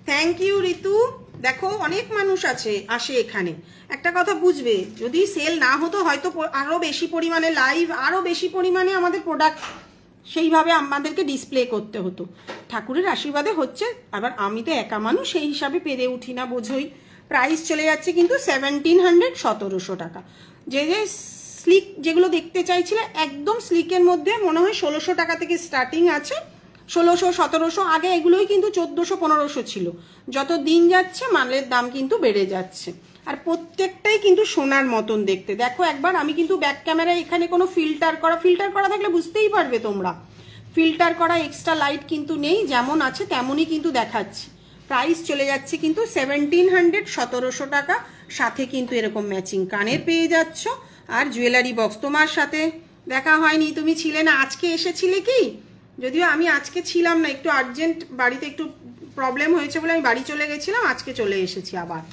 থ্যাংক ইউ ঋতু। দেখো অনেক মানুষ আসে এখানে। একটা কথা বুঝবে, যদি সেল না হতো হয়তো আরো বেশি পরিমাণে লাইভ, আরো বেশি পরিমাণে আমাদের প্রোডাক্ট সেইভাবে আমাদেরকে ডিসপ্লে করতে হতো। ঠাকুরের আশীর্বাদে হচ্ছে, আবার আমি তো একা মানুষ, সেই হিসাবে পেরে উঠি না, বোঝোই। প্রাইস চলে যাচ্ছে কিন্তু 1700, 1700 টাকা। যে যে স্লিক যেগুলো দেখতে চাইছিলে একদম স্লিকের মধ্যে মনে হয় 1600 টাকা থেকে স্টার্টিং আছে। 1600, 1700, আগে এগুলোই কিন্তু 1400, 1500 ছিল। যত দিন যাচ্ছে মালের দাম কিন্তু বেড়ে যাচ্ছে। আর প্রত্যেকটাই কিন্তু সোনার মতন দেখতে। দেখো একবার, আমি কিন্তু ব্যাক ক্যামেরায় এখানে কোনো ফিল্টার করা থাকলে বুঝতেই পারবে তোমরা। ফিল্টার করা এক্সট্রা লাইট কিন্তু নেই, যেমন আছে তেমনই কিন্তু দেখাচ্ছি। প্রাইস চলে যাচ্ছে কিন্তু 1700, 1700 টাকা। সাথে কিন্তু এরকম ম্যাচিং কানের পেয়ে যাচ্ছ। আর জুয়েলারি বক্স। তোমার সাথে দেখা হয়নি, তুমি ছিলে না, আজকে এসেছিলে কি? যদিও আমি আজকে ছিলাম না, একটু আর্জেন্ট বাড়িতে একটু প্রবলেম হয়েছে বলে আমি বাড়ি চলে গেছিলাম। আজকে চলে এসেছি আবার।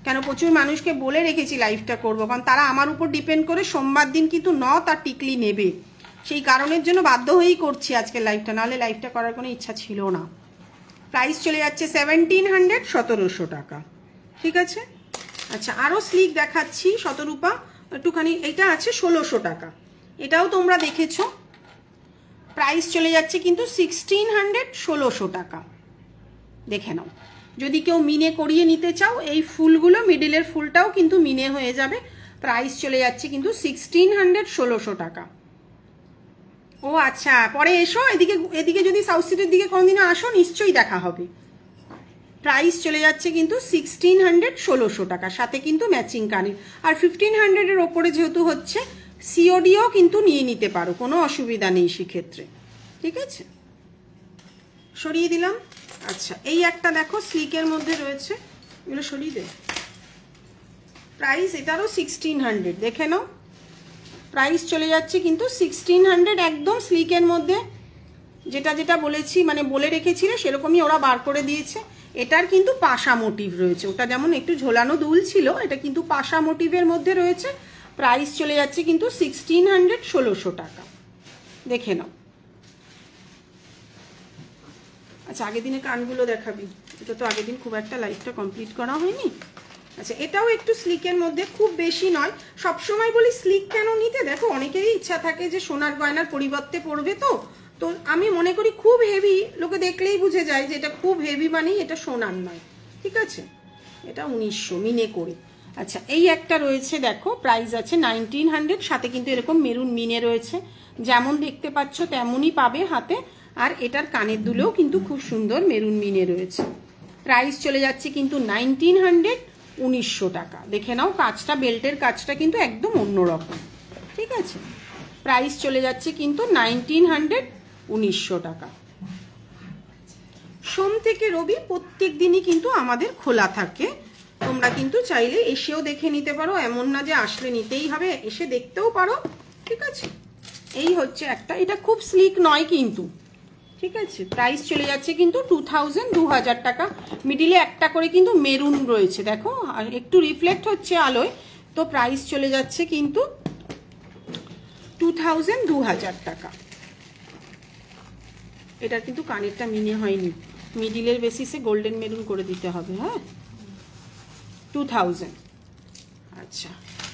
কেন, প্রচুর মানুষকে বলে রেখেছি লাইভটা করবো, কারণ তারা আমার উপর ডিপেন্ড করে সোমবার দিন কিন্তু নথ আর টিকলি নেবে। সেই কারণের জন্য বাধ্য হয়েই করছি আজকে লাইভটা, নাহলে লাইভটা করার কোনো ইচ্ছা ছিল না। প্রাইস চলে যাচ্ছে 1700, 1700 টাকা। ঠিক আছে। আচ্ছা, আরও স্লিক দেখাচ্ছি শতরূপা একটুখানি। এটা আছে 1600 টাকা, এটাও তোমরা দেখেছো। প্রাইস চলে যাচ্ছে কিন্তু 1600, 1600 টাকা। দেখে নাও। যদি কেউ মিনে করিয়ে নিতে চাও, এই ফুলগুলো মিডিলের ফুলটাও কিন্তু মিনে হয়ে যাবে। প্রাইস চলে যাচ্ছে কিন্তু 1600, 1600 টাকা। ও আচ্ছা, পরে এসো এদিকে যদি সাউথ সিটির দিকে কোনদিনও আসো নিশ্চয়ই দেখা হবে। প্রাইস চলে যাচ্ছে কিন্তু 1600, 1600 টাকা। সাথে কিন্তু ম্যাচিং কানের। আর 1500-এর ওপরে যেহেতু হচ্ছে, সিওডিও কিন্তু নিয়ে নিতে পারো, কোনো অসুবিধা নেই সেক্ষেত্রে। ঠিক আছে, সরিয়ে দিলাম। আচ্ছা, এই একটা দেখো স্লিকের মধ্যে রয়েছে, এগুলো সরিয়ে দে। প্রাইস এটারও 1600, দেখে নাও। প্রাইস চলে যাচ্ছে কিন্তু 1600, একদম স্লিকের মধ্যে। যেটা বলেছি, মানে বলে রেখেছিলে সেরকমই ওরা বার করে দিয়েছে। এটার কিন্তু পাশা মোটিভ রয়েছে, ওটা যেমন একটু ঝোলানো দুল ছিল, এটা কিন্তু পাশা মোটিভের মধ্যে রয়েছে। প্রাইস চলে যাচ্ছে কিন্তু 1600, 1600 টাকা। দেখে নাও। আচ্ছা, আগের দিনে কানগুলো দেখাবি। এটা তো আগের দিন খুব একটা লাইভটা কমপ্লিট করা হয়নি। আচ্ছা, এটাও একটু স্লিকের মধ্যে, খুব বেশি নয়। সবসময় বলি স্লিক কেন নিতে, দেখো অনেকেরই ইচ্ছা থাকে যে সোনার গয়নার পরিবর্তে পড়বে, তো আমি মনে করি খুব হেভি লোকে দেখলেই বুঝে যায় যে এটা খুব হেভি, মানেই এটা সোনার নয়, ঠিক আছে। এটা 1900 মিনে করে। আচ্ছা, এই একটা রয়েছে, দেখো প্রাইস আছে 1900, সাথে কিন্তু এরকম মেরুন মিনে রয়েছে, যেমন দেখতে পাচ্ছ তেমনই পাবে হাতে। আর এটার কানের দুলেও কিন্তু খুব সুন্দর মেরুন মিনে রয়েছে। প্রাইস চলে যাচ্ছে কিন্তু 1900, 1900 টাকা। দেখে নাও কাজটা, বেল্টের কাজটা কিন্তু একদম অন্যরকম, ঠিক আছে। প্রাইস চলে যাচ্ছে কিন্তু 1900, 1900 টাকা। সোম থেকে রবি প্রত্যেক দিনই কিন্তু আমাদের খোলা থাকে, তোমরা কিন্তু চাইলে এসেও দেখে নিতে পারো, এমন না যে আসলে নিতেই হবে, এসে দেখতেও পারো, ঠিক আছে। এই হচ্ছে একটা, এটা খুব স্লিক নয় কিন্তু, ঠিক আছে। প্রাইস চলে যাচ্ছে কিন্তু 2000, 2000 টাকা। মিডিলে একটা করে কিন্তু মেরুন রয়েছে, দেখো একটু রিফ্লেক্ট হচ্ছে আলোয়, তো প্রাইস চলে যাচ্ছে কিন্তু 2000, 2000 টাকা। এটা কিন্তু কানেরটা মিনে হয়নি, মিডিলের বেসিসে গোল্ডেন মেরুন করে দিতে হবে, হ্যাঁ। 2000। আচ্ছা,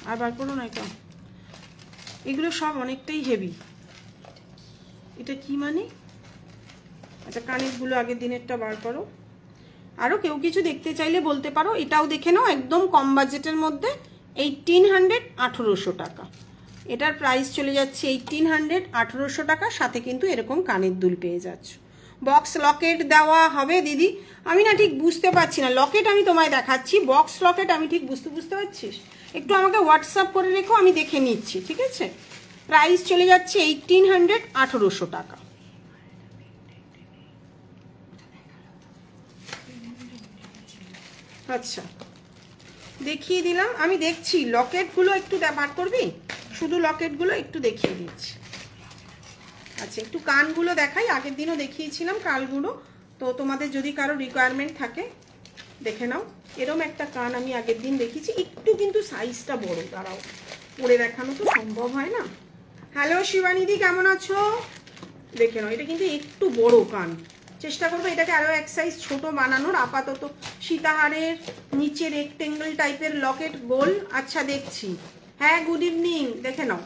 আর বার করো না, এটা এগুলো সব অনেকটাই হেভি। এটা কি মানে, আচ্ছা কানেরগুলো আগের দিনেরটা বার করো। আরও কেউ কিছু দেখতে চাইলে বলতে পারো, এটাও দেখে নাও, একদম কম বাজেটের মধ্যে 1800, 1800 টাকা। এটার প্রাইস চলে যাচ্ছে 1800, 1800 টাকা, সাথে কিন্তু এরকম কানের দুল পেয়ে যাচ্ছ। বক্স লকেট দেওয়া হবে দিদি, আমি না ঠিক বুঝতে পারছি না, লকেট আমি তোমায় দেখাচ্ছি, বক্স লকেট আমি ঠিক বুঝতে পারছিস, একটু আমাকে হোয়াটসঅ্যাপ করে রেখো, আমি দেখে নিচ্ছি, ঠিক আছে। প্রাইস চলে যাচ্ছে 1800, 1800 টাকা। আচ্ছা, দেখিয়ে দিলাম, আমি দেখছি লকেটগুলো একটু বার করবি, শুধু লকেটগুলো একটু দেখিয়ে দিচ্ছি। আচ্ছা, একটু কানগুলো দেখাই, আগের দিনও দেখিয়েছিলাম কানগুলো, তো তোমাদের যদি কারো রিকোয়ারমেন্ট থাকে দেখে নাও। এরম একটা কান আমি আগের দিন দেখিয়েছি, একটু কিন্তু সাইজটা বড়, দাঁড়াও পরে দেখানো তো সম্ভব হয় না। হ্যালো শিবানীদি, কেমন আছো? দেখে নাও, এটা কিন্তু একটু বড় কান, চেষ্টা করবো এটাকে আরো এক সাইজ ছোট বানানোর। আপাতত সীতাহারের নিচে রেক্টেঙ্গল টাইপের লকেট গোল। আচ্ছা দেখছি, হ্যাঁ গুড ইভিনিং। দেখে নাও,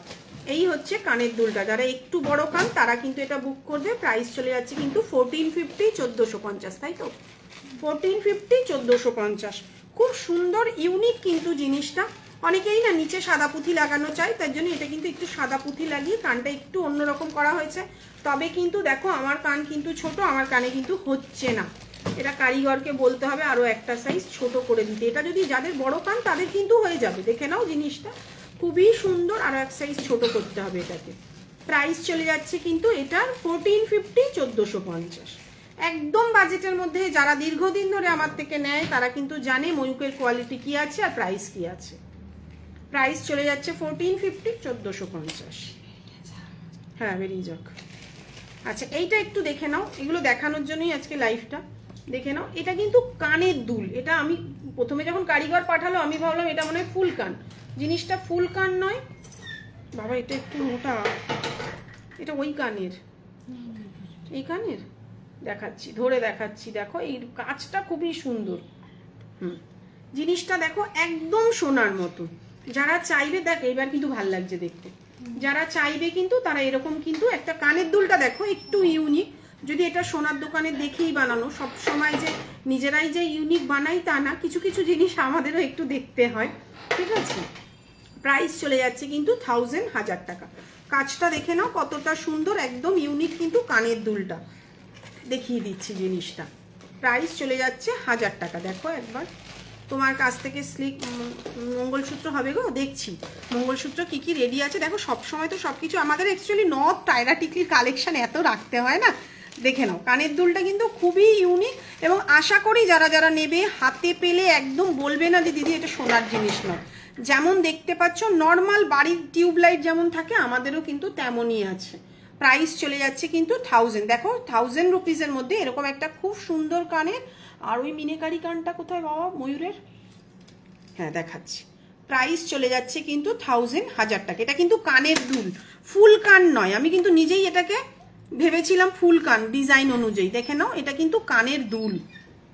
এই হচ্ছে কানের দুলটা, যারা একটু বড় কান তারা কিন্তু এটা বুক করবে। প্রাইস চলে যাচ্ছে কিন্তু 1450, 1450, তাই তো 1450, 1450। খুব সুন্দর ইউনিক কিন্তু জিনিসটা। অনেকেই না নিচে সাদা পুঁথি লাগানো চায়, তার জন্য এটা কিন্তু একটু সাদা পুঁথি লাগিয়ে কানটা একটু অন্যরকম করা হয়েছে। তবে কিন্তু দেখো আমার কান কিন্তু ছোট, আমার কানে কিন্তু হচ্ছে না, এটা কারিগরকে বলতে হবে আরো একটা সাইজ ছোট করে দিতে। এটা যদি যাদের বড় কান তাদের কিন্তু হয়ে যাবে। দেখে নাও জিনিসটা খুবই সুন্দর, আরো এক সাইজ ছোট করতে হবে এটাকে। প্রাইস চলে যাচ্ছে কিন্তু এটার 1450, 1450, একদম বাজেটের মধ্যে। যারা দীর্ঘদিন ধরে আমার থেকে নেয় তারা কিন্তু জানে ময়ূকের কোয়ালিটি কি আছে আর প্রাইস কি আছে। প্রাইস চলে যাচ্ছে 1450, 1450। হ্যাঁ বেরিয়ে যাক। আচ্ছা, এইটা একটু দেখে নাও, এগুলো দেখানোর জন্যই আজকে লাইভটা। দেখে নাও, এটা কিন্তু কানের দুল। এটা আমি প্রথমে যখন কারিগর পাঠালো আমি ভাবলাম এটা মনে হয় ফুল কান, জিনিসটা ফুল কান নয় বাবা, এটা একটু মোটা, এটা ওই কানের, এই কানের দেখাচ্ছি, ধরে দেখাচ্ছি। দেখো এই কাজটা খুবই সুন্দর, জিনিসটা দেখো একদম সোনার মতো। যারা চাইবে, দেখ এইবার কিন্তু ভাল লাগছে দেখতে, যারা চাইবে কিন্তু তারা এরকম কিন্তু একটা কানের দুলটা দেখো একটু ইউনিক। যদি এটা সোনার দোকানে দেখেই বানানো, সব সময় যে নিজেরাই যে ইউনিক বানাই তা না, কিছু কিছু জিনিস আমাদেরও একটু দেখতে হয়, ঠিক আছে। প্রাইস চলে যাচ্ছে কিন্তু 1000, 1000 টাকা। কাজটা দেখে নাও কতটা সুন্দর, একদম ইউনিক কিন্তু কানের দুলটা দেখিয়ে দিচ্ছি জিনিসটা। প্রাইস চলে যাচ্ছে 1000 টাকা। দেখো একবার, তোমার কাছ থেকে স্লিক মঙ্গলসূত্র হবে গো, দেখছি মঙ্গলসূত্র কি কি রেডি আছে। দেখো সবসময় তো সব কিছু আমাদের অ্যাকচুয়ালি নথ টায়রা টিকলির কালেকশন এত রাখতে হয় না। দেখে নাও, কানের দুলটা কিন্তু খুবই ইউনিক, এবং আশা করি যারা যারা নেবে হাতে পেলে একদম বলবে না যে দিদি এটা সোনার জিনিস নয়। যেমন দেখতে পাচ্ছ নর্মাল বাড়ির টিউবলাইট যেমন থাকে আমাদেরও কিন্তু তেমনই আছে। প্রাইস চলে যাচ্ছে কিন্তু 1000। দেখো 1000 রুপিসের মধ্যে এরকম একটা খুব সুন্দর কানের। আর ওই মিনেকারি কানটা কোথায় বাবা ময়ূরের, হ্যাঁ দেখাচ্ছি। প্রাইস চলে যাচ্ছে কিন্তু 1000, 1000 টাকা। এটা কিন্তু কানের দুল, ফুল কান নয়। আমি কিন্তু নিজেই এটাকে ভেবেছিলাম ফুল কান ডিজাইন অনুযায়ী। দেখে নাও, এটা কিন্তু কানের দুল,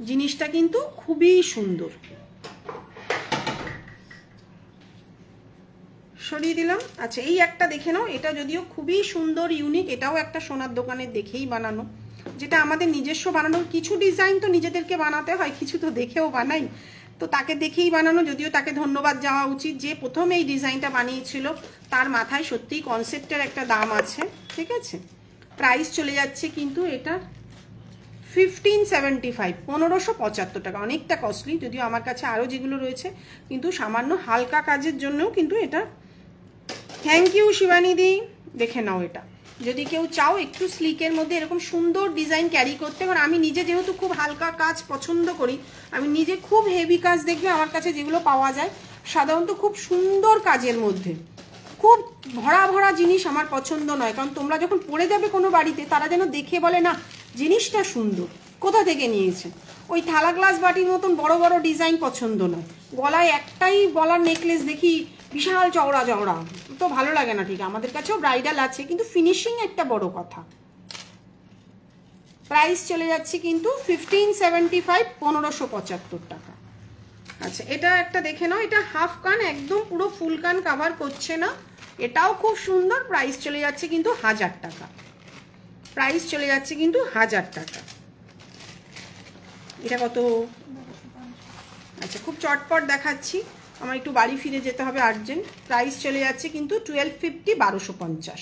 জিনিসটা কিন্তু খুবই সুন্দর। সরিয়ে দিলাম। আচ্ছা এই একটা দেখে নাও, এটা যদিও খুবই সুন্দর ইউনিক, এটাও একটা সোনার দোকানের দেখেই বানানো, যেটা আমাদের নিজস্ব বানানোর কিছু ডিজাইন তো নিজেদেরকে বানাতে হয়, কিছু তো দেখেও বানাই, তো তাকে দেখেই বানানো। যদিও তাকে ধন্যবাদ যাওয়া উচিত, যে প্রথম এই ডিজাইনটা বানিয়েছিল, তার মাথায় সত্যিই কনসেপ্টের একটা দাম আছে, ঠিক আছে। প্রাইস চলে যাচ্ছে কিন্তু এটা 1575, 1575 টাকা, অনেকটা কস্টলি। যদিও আমার কাছে আরও যেগুলো রয়েছে, কিন্তু সামান্য হালকা কাজের জন্যও কিন্তু এটা। থ্যাংক ইউ শিবানীদি। দেখে নাও, এটা যদি কেউ চাও একটু স্লিকের মধ্যে এরকম সুন্দর ডিজাইন ক্যারি করতে, কারণ আমি নিজে যেহেতু খুব হালকা কাজ পছন্দ করি, আমি নিজে খুব হেভি কাজ দেখবে আমার কাছে যেগুলো পাওয়া যায় সাধারণত খুব সুন্দর কাজের মধ্যে, খুব ভরা ভরা জিনিস আমার পছন্দ নয়। কারণ তোমরা যখন পরে যাবে কোনো বাড়িতে, তারা যেন দেখে বলে না জিনিসটা সুন্দর, কোথা থেকে নিয়েছে। ওই থালা গ্লাস বাটির মতন বড় বড় ডিজাইন পছন্দ নয়। গলায় একটাই গলার নেকলেস দেখি বিশাল চওড়া চওড়া, তো ভালো লাগে না। ঠিক আমাদের কাছেও ব্রাইডাল আছে, কিন্তু ফিনিশিং একটা বড় কথা। প্রাইস চলে যাচ্ছে কিন্তু 1575, 1575 টাকা। আচ্ছা এটা একটা দেখে নাও, এটা হাফ কান, একদম পুরো ফুল কান কাভার করছে না, এটাও খুব সুন্দর। প্রাইস চলে যাচ্ছে কিন্তু 1000 টাকা। প্রাইস চলে যাচ্ছে কিন্তু 1000 টাকা। এটা কত? আচ্ছা খুব চটপট দেখাচ্ছি, আমার একটু বাড়ি ফিরে যেতে হবে আর্জেন্ট। প্রাইস চলে যাচ্ছে কিন্তু 1250, 1250।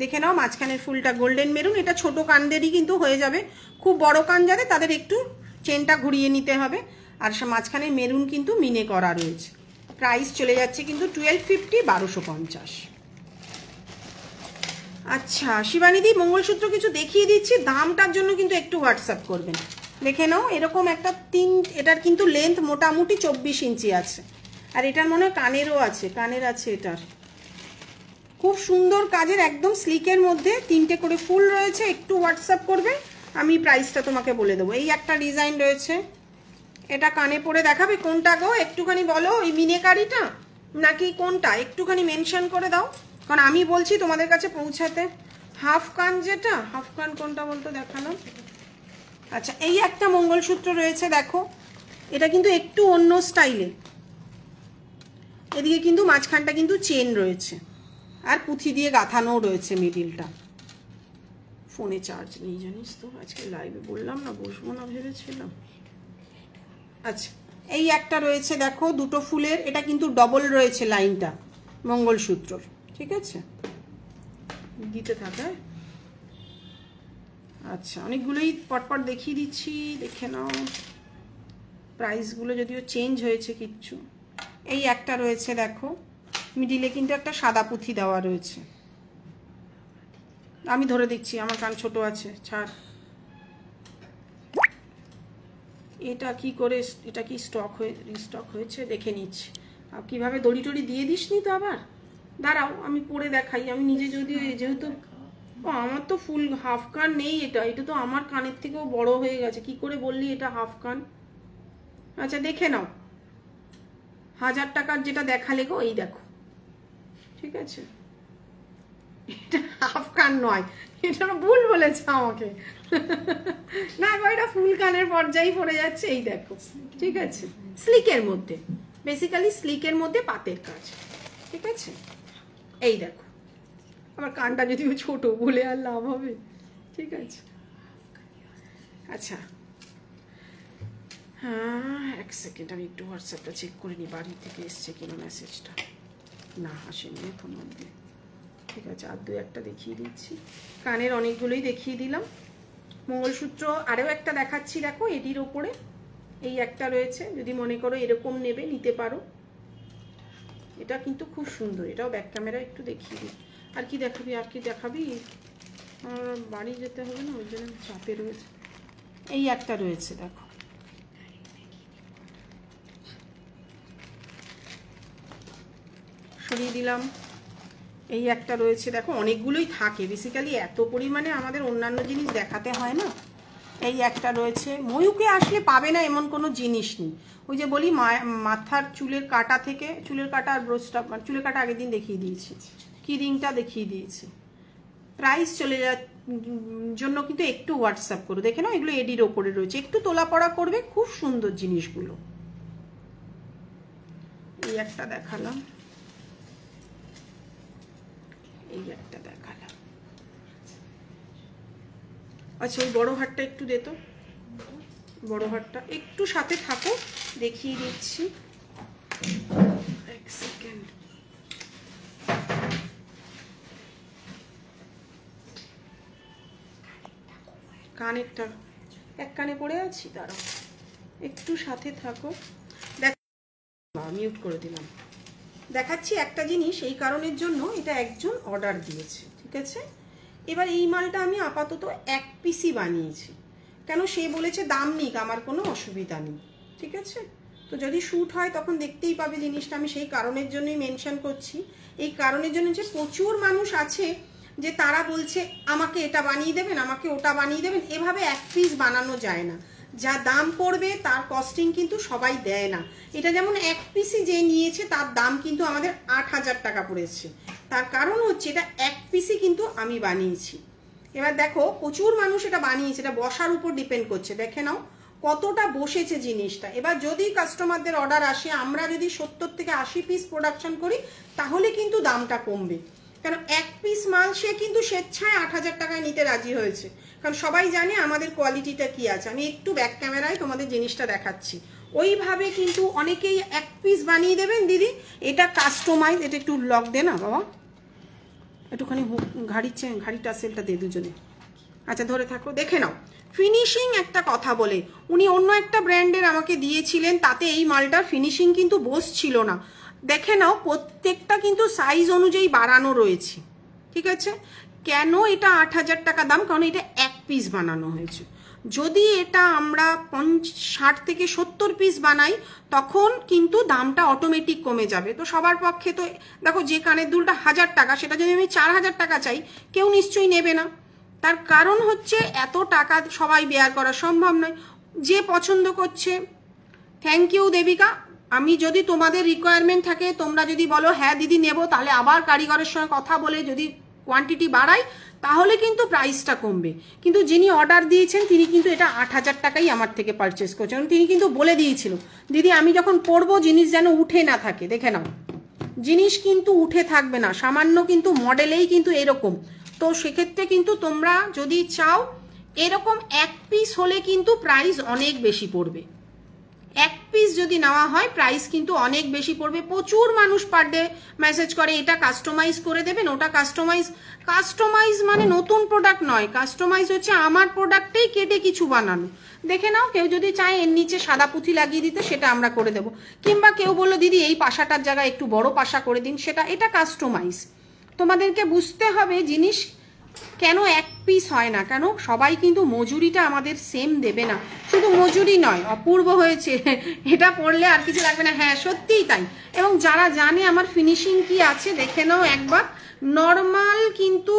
দেখে নাও মাঝখানের ফুলটা গোল্ডেন মেরুন, এটা ছোট কানদেরই কিন্তু হয়ে যাবে। খুব বড় কান যাদের, তাদের একটু চেনটা ঘুরিয়ে নিতে হবে। আর মাঝখানে মেরুন কিন্তু মিনে করা রয়েছে। প্রাইস চলে যাচ্ছে কিন্তু 1250, 1250। আচ্ছা শিবানীদি, মঙ্গলসূত্র কিছু দেখিয়ে দিচ্ছি, দামটার জন্য কিন্তু একটু হোয়াটসঅ্যাপ করবেন। দেখে নাও এরকম একটা এটার কিন্তু লেন্থ মোটামুটি 24 ইঞ্চি আছে, আর এটার মনে হয় কানেরও আছে, কানের আছে এটার। খুব সুন্দর কাজের, একদম স্লিকের মধ্যে 3টে করে ফুল রয়েছে। একটু হোয়াটসঅ্যাপ করবে, আমি প্রাইসটা তোমাকে বলে দেবো। এই একটা ডিজাইন রয়েছে, এটা কানে পরে দেখাবে। কোনটা গো একটুখানি বলো, ওই মিনেকারিটা নাকি কোনটা একটুখানি মেনশন করে দাও, কারণ আমি বলছি তোমাদের কাছে পৌঁছাতে। হাফ কান যেটা, হাফ কান কোনটা বলতো দেখানো। আচ্ছা এই একটা মঙ্গলসূত্র রয়েছে দেখো, এটা কিন্তু একটু অন্য স্টাইলে। এদিকে কিন্তু মাঝখানটা কিন্তু চেন রয়েছে, আর পুঁথি দিয়ে গাঁথানো রয়েছে মিডিলটা। ফোনে চার্জ নেই জানিস তো, আজকে লাইভে বললাম না বসবো না ভেবেছিলাম। আচ্ছা এই একটা রয়েছে দেখো, দুটো ফুলের, এটা কিন্তু ডবল রয়েছে লাইনটা মঙ্গলসূত্রর, ঠিক আছে, দিতে থাকে। আচ্ছা অনেকগুলোই পটপট দেখিয়ে দিচ্ছি, দেখে নাও। প্রাইসগুলো যদিও চেঞ্জ হয়েছে কিচ্ছু। এই একটা রয়েছে দেখো, মিডিলে কিন্তু একটা সাদা পুঁথি দেওয়া রয়েছে। আমি ধরে দিচ্ছি, আমার কান ছোট আছে, ছাড়। এটা কি করে, এটা কি রিস্টক হয়েছে দেখে নিচ্ছি। আর কিভাবে দড়ি টড়ি দিয়ে দিসনি তো আবার, দাঁড়াও আমি পরে দেখাই। আমি নিজে যদি যেহেতু আমার তো ফুল হাফ কান নেই, এটা তো আমার কানের থেকেও বড় হয়ে গেছে। কি করে বললি এটা হাফ কান? আচ্ছা দেখে নাও, 1000 টাকার যেটা দেখালে গো, এই দেখো, ঠিক আছে। এটা হাফ কান নয়, এটা ভুল বলেছে আমাকে। না গো, এটা ফুল কানের পর্যায়ে পড়ে যাচ্ছে। এই দেখো, ঠিক আছে, স্লিকের মধ্যে, বেসিক্যালি স্লিকের মধ্যে পাতের কাজ, ঠিক আছে। এই দেখো, আমার কানটা যদিও ছোট, বলে আর লাভ হবে, ঠিক আছে। আচ্ছা হ্যাঁ এক সেকেন্ড, আমি একটু হোয়াটসঅ্যাপটা চেক করে নিই, বাড়ি থেকে এসছে কিনা মেসেজটা। না আসেনি এখন অব্দি, ঠিক আছে। আর দু একটা দেখিয়ে দিচ্ছি, কানের অনেকগুলোই দেখিয়ে দিলাম। মঙ্গলসূত্র আরও একটা দেখাচ্ছি দেখো, এটির ওপরে এই একটা রয়েছে, যদি মনে করো এরকম নেবে নিতে পারো। এটা কিন্তু খুব সুন্দর, এটাও ব্যাক ক্যামেরা একটু দেখিয়ে দিই। আর কি দেখাবি, আর কি দেখাবি? আমার বাড়ি যেতে হবে না, ওই জন্য চাপে রয়েছে। এই একটা রয়েছে দেখো, সরিয়ে দিলাম। এই একটা রয়েছে দেখো, অনেকগুলোই থাকে, বেসিক্যালি এত পরিমাণে আমাদের অন্যান্য জিনিস দেখাতে হয় না। এই একটা রয়েছে, ময়ূকে আসলে পাবে না এমন কোনো জিনিস নেই। ওই যে বলি মাথার চুলের কাটা থেকে, চুলের কাটা আর ব্রোচটা, চুলের কাটা আগের দিন দেখিয়ে দিয়েছি, কি রিংটা দেখিয়ে দিয়েছি। প্রাইস চলে জন্য কিন্তু একটু হোয়াটসঅ্যাপ করো, দেখে নাও। এগুলো এডির ওপরে রয়েছে, একটু তোলা পড়া করবে, খুব সুন্দর জিনিসগুলো। এই একটা দেখালাম, এই একটা দেখালাম। আচ্ছা এই বড় হারটা একটু দে তো, বড় হারটা একটু সাথে থাকো, দেখিয়ে দিচ্ছি। এক সেকেন্ড। কানেরটা এক কানে পড়ে আছি, দাঁড়াও একটু সাথে থাকো। দেখ মিউট করে দিলাম। দেখাচ্ছি একটা জিনিস, এই কারণের জন্য এটা একজন অর্ডার দিয়েছে, ঠিক আছে। এবার এই মালটা আমি আপাতত 1 পিসই বানিয়েছি, কেন সে বলেছে দাম নিক, আমার কোনো অসুবিধা নেই, ঠিক আছে। তো যদি শ্যুট হয় তখন দেখতেই পাবে জিনিসটা, আমি সেই কারণের জন্যই মেনশন করছি। এই কারণের জন্য যে প্রচুর মানুষ আছে যে তারা বলছে আমাকে এটা বানিয়ে দেবেন, আমাকে ওটা বানিয়ে দেবেন, এভাবে 1 পিস বানানো যায় না। যা দাম পড়বে তার কস্টিং কিন্তু সবাই দেয় না। এটা যেমন 1 পিসই যে নিয়েছে তার দাম কিন্তু আমাদের 8000 টাকা পড়েছে। তার কারণ হচ্ছে এটা 1 পিসই কিন্তু আমি বানিয়েছি। এবার দেখো প্রচুর মানুষ এটা বানিয়েছে, এটা বসার উপর ডিপেন্ড করছে, দেখে নাও কতটা বসেছে জিনিসটা। এবার যদি কাস্টমারদের অর্ডার আসে, আমরা যদি 70 থেকে 80 পিস প্রোডাকশন করি তাহলে কিন্তু দামটা কমবে, কারণ 1 পিস মাল সে কিন্তু স্বেচ্ছায় 8000 টাকায় নিতে রাজি হয়েছে, কারণ সবাই জানে আমাদের কোয়ালিটিটা কি আছে। আমি একটু ব্যাক ক্যামেরায় তোমাদের জিনিসটা দেখাচ্ছি। ওইভাবে কিন্তু অনেকেই 1 পিস বানিয়ে দেবেন দিদি, এটা কাস্টমাইজ। এটা একটু লক দে না বাবা, একটুখানি ঘাড়ি টাসেলটা দে দুজনে। আচ্ছা ধরে থাকো, দেখে নাও ফিনিশিং। একটা কথা বলে, উনি অন্য একটা ব্র্যান্ডের আমাকে দিয়েছিলেন, তাতে এই মালটার ফিনিশিং কিন্তু বসছিল না। দেখে নাও প্রত্যেকটা কিন্তু সাইজ অনুযায়ী বাড়ানো রয়েছে, ঠিক আছে। কেন এটা 8000 টাকা দাম, কারণ এটা 1 পিস বানানো হয়েছে। যদি এটা আমরা 60 থেকে 70 পিস বানাই তখন কিন্তু দামটা অটোমেটিক কমে যাবে। তো সবার পক্ষে তো দেখো, যে কানের দুলটা 1000 টাকা, সেটা যদি আমি 4000 টাকা চাই কেউ নিশ্চয়ই নেবে না। তার কারণ হচ্ছে এত টাকা সবাই বেয়ার করা সম্ভব নয়। যে পছন্দ করছে, থ্যাংক ইউ দেবিকা। আমি যদি তোমাদের রিকোয়ারমেন্ট থাকে, তোমরা যদি বলো হ্যাঁ দিদি নেব, তাহলে আবার কারিগরের সঙ্গে কথা বলে যদি কোয়ান্টিটি বাড়াই তাহলে কিন্তু প্রাইসটা কমবে। কিন্তু যিনি অর্ডার দিয়েছেন তিনি কিন্তু এটা 8000 টাকাই আমার থেকে পারচেস করছেন। তিনি কিন্তু বলে দিয়েছিল দিদি আমি যখন পরবো জিনিস যেন উঠে না থাকে। দেখে নাও জিনিস কিন্তু উঠে থাকবে না, সামান্য কিন্তু মডেলেই কিন্তু এরকম। তো সেক্ষেত্রে কিন্তু তোমরা যদি চাও এরকম 1 পিস হলে কিন্তু প্রাইস অনেক বেশি পড়বে। 1 পিস যদি নেওয়া হয় প্রাইস কিন্তু অনেক বেশি পড়বে। প্রচুর মানুষ পার ডে মেসেজ করে এটা কাস্টমাইজ করে দেবেন, ওটা কাস্টমাইজ মানে নতুন প্রোডাক্ট নয়, কাস্টমাইজ হচ্ছে আমার প্রোডাক্টেই কেটে কিছু বানানো। দেখে নাও, কেউ যদি চায় এর নিচে সাদা পুঁথি লাগিয়ে দিতে সেটা আমরা করে দেব, কিংবা কেউ বললো দিদি এই পাশাটার জায়গায় একটু বড় পাশা করে দিন, এটা কাস্টমাইজ। তোমাদেরকে বুঝতে হবে জিনিস কেন 1 পিস হয় না, কেন সবাই কিন্তু মজুরিটা আমাদের সেম দেবে না। শুধু মজুরি নয়, অপূর্ব হয়েছে এটা পড়লে আর কিছু লাগবে না। হ্যাঁ সত্যিই তাই। এবং যারা জানে আমার ফিনিশিং কি আছে দেখে নাও একবার। নর্মাল কিন্তু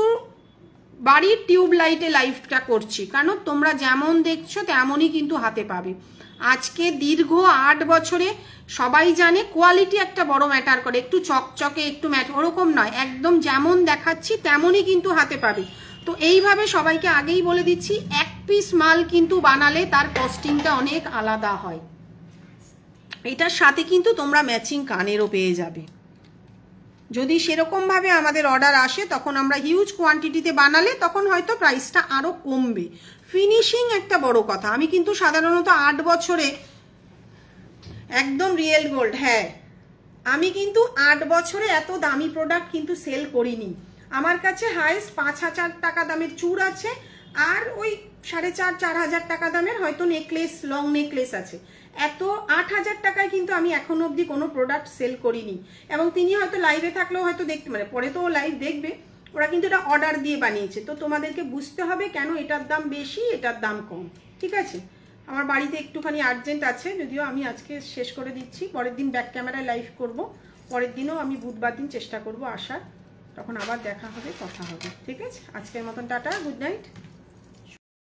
বাড়ির টিউব লাইটে লাইভটা করছি, কারণ তোমরা যেমন দেখছো তেমনই কিন্তু হাতে পাবে। আজকে দীর্ঘ 8 বছরে সবাই জানে কোয়ালিটি একটা বড় ম্যাটার করে, একটু চকচকে একটু ওরকম নয়, একদম যেমন দেখাচ্ছি তেমনই কিন্তু হাতে পাবে। তো এইভাবে সবাইকে আগেই বলে দিচ্ছি 1 পিস মাল কিন্তু বানালে তার কস্টিংটা অনেক আলাদা হয়। এটার সাথে কিন্তু তোমরা ম্যাচিং কানেরও পেয়ে যাবে। যদি সেরকম ভাবে আমাদের অর্ডার আসে তখন আমরা হিউজ কোয়ান্টিটিতে বানালে তখন হয়তো প্রাইসটা আরো কমবে। ফিনিশিং একটা বড় কথা। আমি কিন্তু সাধারণত 8 বছরে একদম রিয়েল গোল্ড, হ্যাঁ আমি কিন্তু 8 বছরে এত দামি প্রোডাক্ট কিন্তু সেল করিনি। আমার কাছে হাইস্ট 5000 টাকা দামের চূড় আছে, আর ওই 4500-4000 টাকা দামের হয়তো নেকলেস, লং নেকলেস আছে। এত 8000 টাকায় কিন্তু আমি এখনো অবধি কোনো প্রোডাক্ট সেল করিনি। এবং তিনি হয়তো লাইভে থাকলেও হয়তো দেখতে, মানে পরে তো লাইভ দেখবে, ওরা কিন্তু এটা অর্ডার দিয়ে বানিয়েছে। তো তোমাদেরকে বুঝতে হবে কেন এটার দাম বেশি এটার দাম কম, ঠিক আছে। আমার বাড়িতে একটুখানি আর্জেন্ট আছে, যদিও আমি আজকে শেষ করে দিচ্ছি, পরের দিন ব্যাক ক্যামেরায় লাইভ করব। পরের দিনও আমি বুধবার দিন চেষ্টা করব আসার, তখন আবার দেখা হবে, কথা হবে, ঠিক আছে। আজকের মতন টাটা, গুড নাইট।